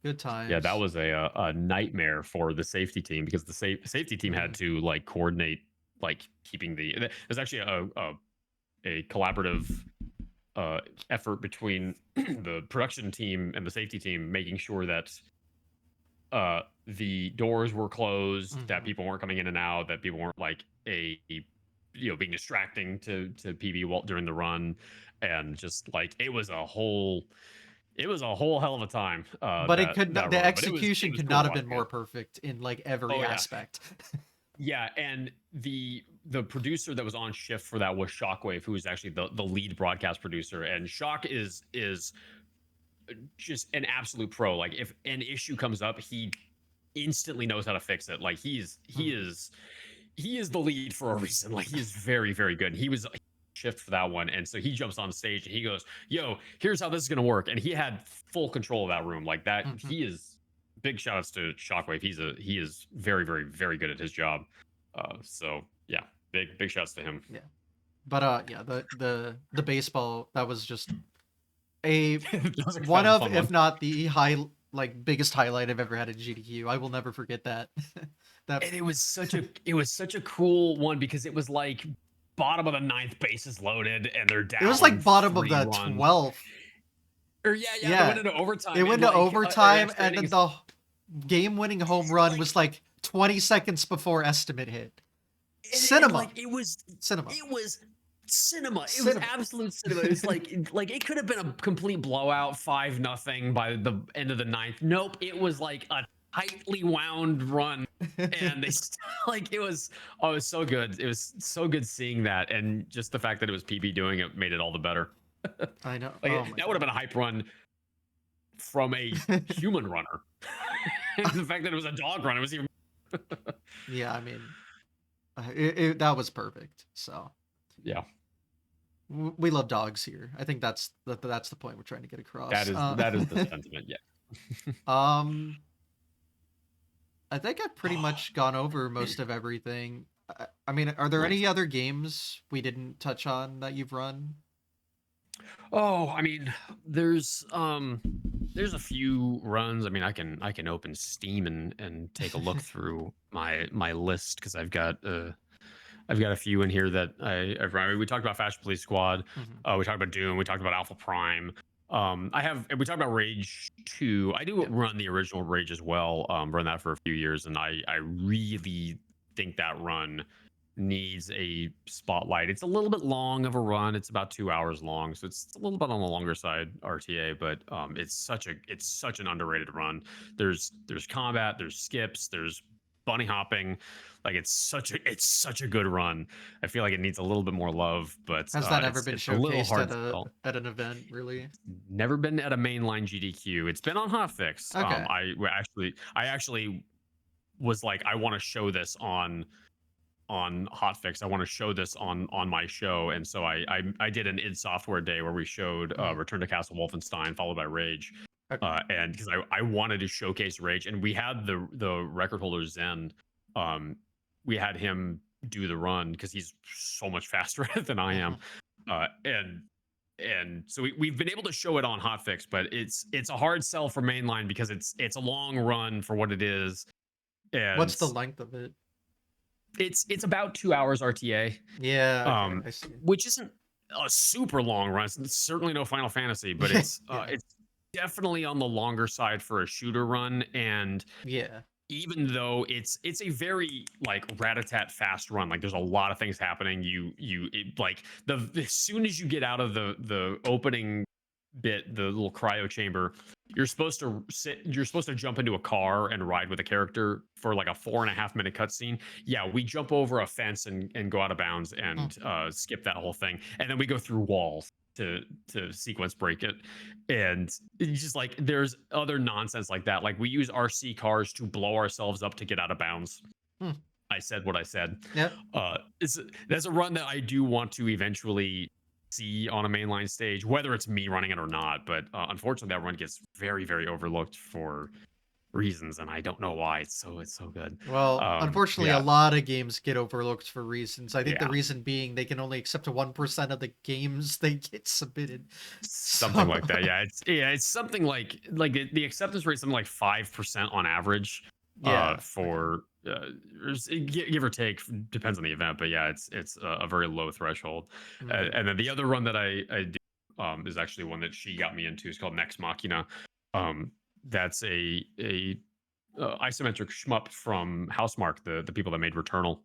Good times. Yeah, that was a nightmare for the safety team because the safety team had to like coordinate like keeping the. There's actually a collaborative effort between the production team and the safety team, making sure that the doors were closed, that people weren't coming in and out, that people weren't like being distracting to PB during the run, and just like it was a whole it was a whole hell of a time. But it That could not, that the run, but it execution was could cool not to have watch been more again. perfect in like every Oh yeah, aspect. yeah, and the producer that was on shift for that was Shockwave, who is actually the lead broadcast producer. And Shock is just an absolute pro. Like if an issue comes up, he instantly knows how to fix it. Like he is the lead for a reason. Like he is very, very good. He was shift for that one, and so he jumps on stage and he goes, "Yo, here's how this is gonna work," and he had full control of that room. Like that, Mhm. he is big shout outs to Shockwave. He is very, very, very good at his job. So yeah, big shouts to him. Yeah. But yeah, the baseball, that was just a That was one a of, fun if one. not the biggest highlight I've ever had in GDQ. I will never forget that. That And it was such a cool one because it was like bottom of the ninth, bases loaded, and they're it was down like bottom of 3 the runs. 12th. Or yeah, they went Yeah. into overtime It and went to like overtime, extra and then innings. the game-winning home run Like, was like 20 seconds before estimate hit. and Cinema. like it was Cinema. cinema. It was Cinema. absolute cinema. It was like it could have been a complete blowout, 5-0 by the end of the ninth. Nope, it was like a tightly wound run, and they like it was so good. It was so good seeing that, and just the fact that it was PB doing it made it all the better. I know. Like Oh my that would have been a hype run from a god. human runner. And the fact that it was a dog run, it was even. Yeah, I mean, that was perfect. So Yeah, we love dogs here. I think that's the point we're trying to get across. that is the sentiment. Yeah. Um, I think I've pretty much gone over most of everything. I mean, are there Nice. any other games we didn't touch on that you've run? Oh, I mean, there's a few runs. I mean, I can open Steam and take a look through my list because I've got a few in here that I've run. We talked about Fashion Police Squad. Mhm. We talked about Doom. We talked about Alpha Prime. We talked about Rage 2. I do Yeah. run the original Rage as well. Run that for a few years, and I really think that run needs a spotlight. It's a little bit long of a run. It's about 2 hours long, so it's a little bit on the longer side RTA. But it's such an underrated run. There's combat, there's skips, there's bunny hopping. Like it's such a good run. I feel like it needs a little bit more love, but Has that ever been it's a little showcased hard to sell. at an event, really? Never been at a mainline GDQ. It's been on Hotfix. Okay. I actually was like, I want to show this on Hotfix. I want to show this on my show, and so I did an id Software day where we showed Mhm. Return to Castle Wolfenstein followed by Rage, Okay. and because I wanted to showcase Rage, and we had the record holder Zen, we had him do the run because he's so much faster than I am, Mhm. and so we've been able to show it on Hotfix, but it's a hard sell for mainline because it's a long run for what it is, and What's the length of it? it's about 2 hours RTA, Yeah. Okay. I see. which isn't a super long run. It's certainly no Final Fantasy, but Yeah. Yeah. it's definitely on the longer side for a shooter run. And Yeah. even though it's a very like rat-a-tat fast run, like there's a lot of things happening. Like as soon as you get out of the opening bit, the little cryo chamber, you're supposed to jump into a car and ride with a character for like a 4.5 minute cutscene. Yeah, we jump over a fence and go out of bounds and skip that whole thing, and then we go through walls to sequence break it. And it's just like there's other nonsense like that, like we use RC cars to blow ourselves up to get out of bounds. Hmm. I said what I said. Yep. That's a run that I do want to eventually see on a mainline stage, whether it's me running it or not. But unfortunately, that run gets very, very overlooked for reasons, and I don't know why. It's so good. Well, unfortunately, a Yeah, lot of games get overlooked for reasons. I think the yeah, reason being they can only accept 1% of the games they get submitted. something So, like that. It's something like the acceptance rate is something like 5% on average. yeah. Okay. For give or take, depends on the event, but yeah, it's a very low threshold. Mhm. And then the other run that I do is actually one that she got me into. It's called Next Machina. That's a isometric shmup from Housemarque, the people that made Returnal.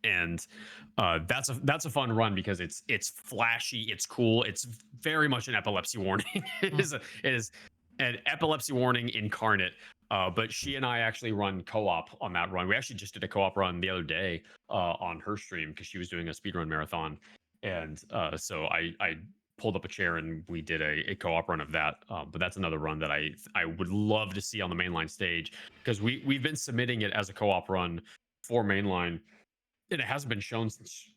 And that's a fun run because it's flashy, it's cool, it's very much an epilepsy warning. It Mm. is it is an epilepsy warning incarnate. But she and I actually run co-op on that run. We actually just did a co-op run the other day on her stream because she was doing a speedrun marathon, and so I pulled up a chair and we did a co-op run of that. But that's another run that I would love to see on the mainline stage because we've been submitting it as a co-op run for mainline, and it hasn't been shown since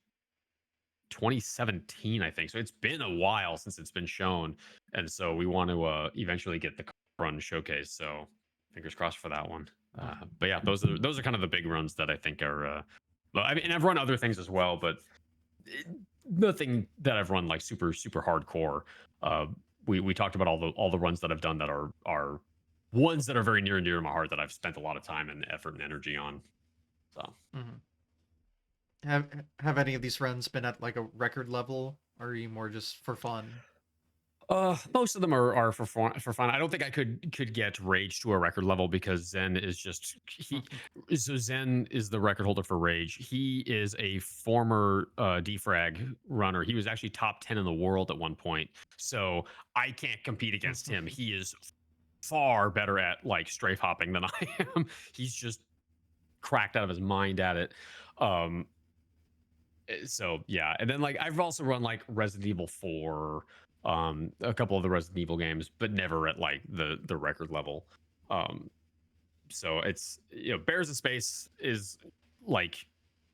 2017, I think. So it's been a while since it's been shown, and so we want to eventually get the run showcase. So fingers crossed for that one. But yeah, those are kind of the big runs that I think are. Well, I mean, and I've run other things as well, but nothing that I've run like super hardcore. Uh, we talked about all the runs that I've done that are ones that are very near and dear to my heart that I've spent a lot of time and effort and energy on. So. Mhm. Have any of these runs been at like a record level, or are you more just for fun? Most of them are for fun. For fun, I don't think I could get Rage to a record level because Zen is just he. So Zen is the record holder for Rage. He is a former defrag runner. He was actually top 10 in the world at one point. So I can't compete against him. He is far better at like strafe hopping than I am. He's just cracked out of his mind at it. Um, so yeah, and then like I've also run like Resident Evil 4, a couple of the Resident Evil games, but never at like the record level. um so it's, Bears in Space is like,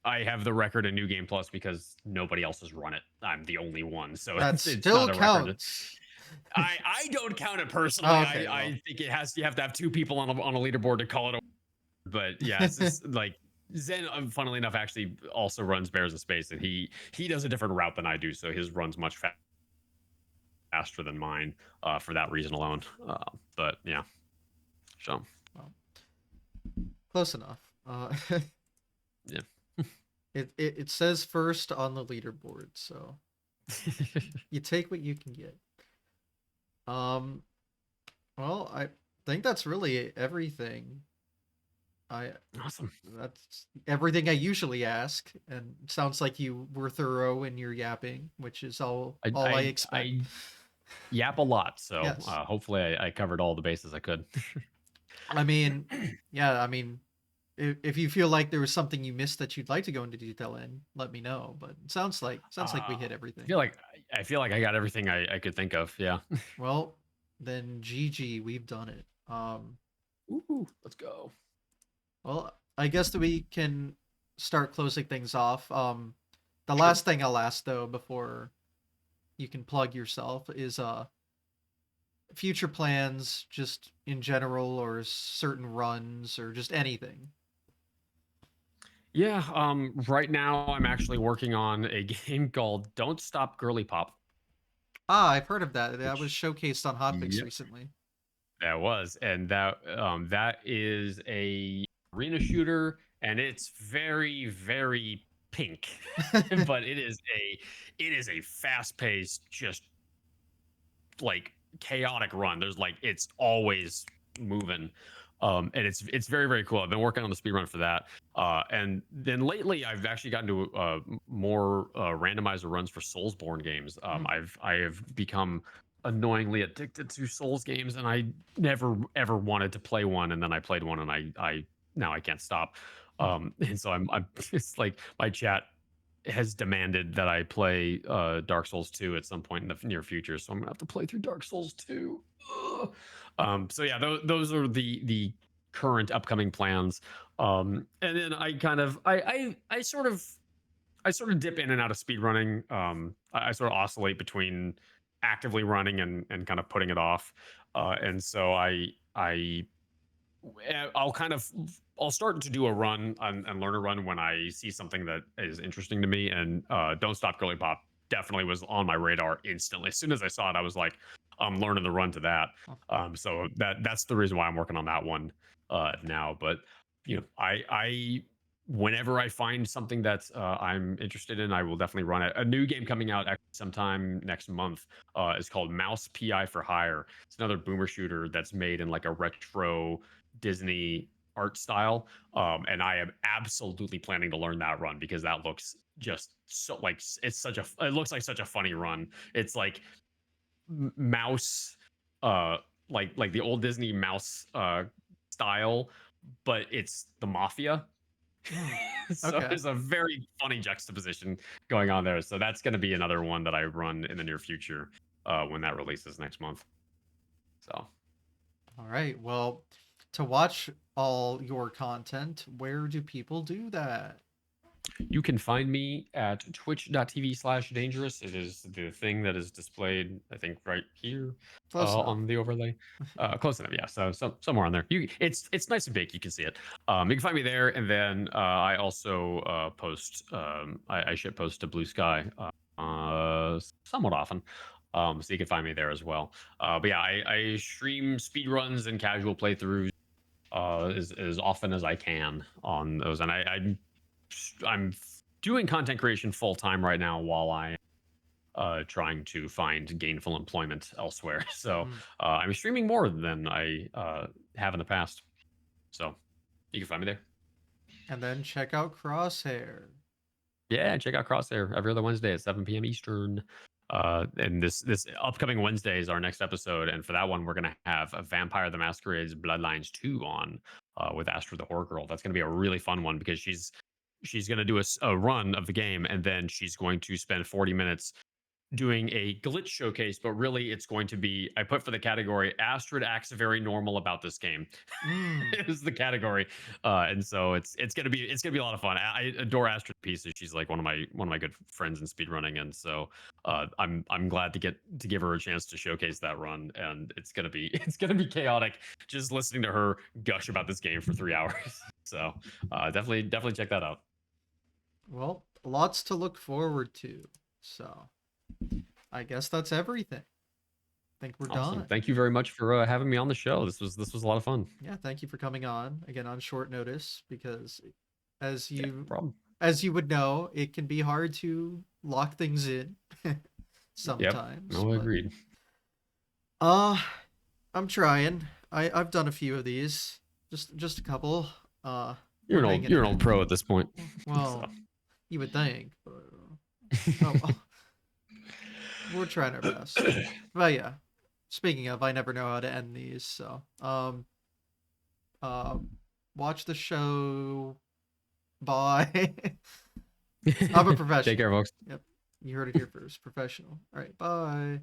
I have the record in New Game Plus because nobody else has run it. I'm the only one, so That it's still not a record. counts. I don't count it personally. Oh, okay, I well. think you have to have two people on a leaderboard to call it a. But yeah, it's just like Zen, funnily enough, actually also runs Bears in Space, and he does a different route than I do, so his runs much faster than mine for that reason alone. But yeah, so Well, close enough. yeah. It says first on the leaderboard, so you take what you can get. Well, I think that's really everything. Awesome. That's everything I usually ask, and it sounds like you were thorough in your yapping, which is all I expect. I yap a lot, so Yes. hopefully I covered all the bases I could. I mean, yeah, I mean, if you feel like there was something you missed that you'd like to go into detail in, let me know. But it sounds like we hit everything. I feel like I got everything I could think of. Yeah. Well, then GG, we've done it. Ooh, let's go. Well, I guess that we can start closing things off. The last thing I'll ask though before you can plug yourself is future plans just in general, or certain runs, or just anything. Yeah, right now I'm actually working on a game called Don't Stop Girly Pop. I've heard of that. That was Which, showcased on Hotfix yep, recently. that was, and that is a arena shooter, and it's very pink, but it is a fast paced, just like chaotic run. There's like it's always moving. And it's very cool. I've been working on the speed run for that. And then lately I've actually gotten to more randomizer runs for Soulsborne games. I have become annoyingly addicted to Souls games, and I never ever wanted to play one, and then I played one, and I now I can't stop. And so I'm it's like my chat has demanded that I play Dark Souls 2 at some point in the near future, so I'm gonna have to play through Dark Souls 2. Ugh. So yeah, those are the current upcoming plans. And then I kind of I sort of dip in and out of speed running. I sort of oscillate between actively running and kind of putting it off. And so I'll kind of I'll start to do a run and learn a run when I see something that is interesting to me. And Don't Stop Girly Pop definitely was on my radar instantly. As soon as I saw it, I was like, I'm learning the run to that. So that's the reason why I'm working on that one now. But I whenever I find something that I'm interested in, I will definitely run it. A new game coming out actually sometime next month is called Mouse PI for Hire. It's another boomer shooter that's made in like a retro Disney art style. And I am absolutely planning to learn that run because that looks just so like it looks like such a funny run. It's like mouse, uh, like the old Disney mouse style, but it's the mafia. Mm, So okay. there's a very funny juxtaposition going on there. So that's going to be another one that I run in the near future when that releases next month. So All right. Well, to watch all your content, where do people do that? you can find me at twitch.tv/dangerous. It is the thing that is displayed, I think, right here Close enough. on the overlay. Close enough, yeah. So somewhere on there. It's nice and big. You can see it. You can find me there, and then I also post. I ship post to Blue Sky somewhat often. So you can find me there as well. But yeah, I stream speedruns and casual playthroughs as often as I can on those, and I'm doing content creation full time right now while I trying to find gainful employment elsewhere. So Mm. I'm streaming more than I have in the past. So you can find me there. And then check out Crosshair. Yeah, check out Crosshair every other Wednesday at 7 p.m. Eastern. And this upcoming Wednesday is our next episode, and for that one, we're gonna have a Vampire the Masquerade's Bloodlines 2 on with Astrid the Horror Girl. That's gonna be a really fun one because she's gonna do a run of the game, and then she's going to spend 40 minutes doing a glitch showcase, but really it's going to be, I put for the category Astrid acts very normal about this game. Mm. Is the category. And so it's gonna be a lot of fun. I adore Astrid pieces. She's like one of my good friends in speedrunning, and so I'm glad to give her a chance to showcase that run, and it's gonna be chaotic just listening to her gush about this game for 3 hours. So definitely check that out. Well, lots to look forward to. So, I guess that's everything. I think we're Awesome. done. Thank you very much for having me on the show. This was a lot of fun. Yeah, thank you for coming on again on short notice because as Yeah, no you problem. as you would know, it can be hard to lock things in Yep. sometimes, No, but agreed. uh I'm trying. I've done a few of these. Just a couple. We're hanging You're in an old there. pro at this point. Well, So. you would think, but oh well. We're trying our best. But yeah. Speaking of, I never know how to end these, so uh watch the show. Bye. I'm a Take professional. care, folks. Yep. You heard it here first. Professional. All right. Bye.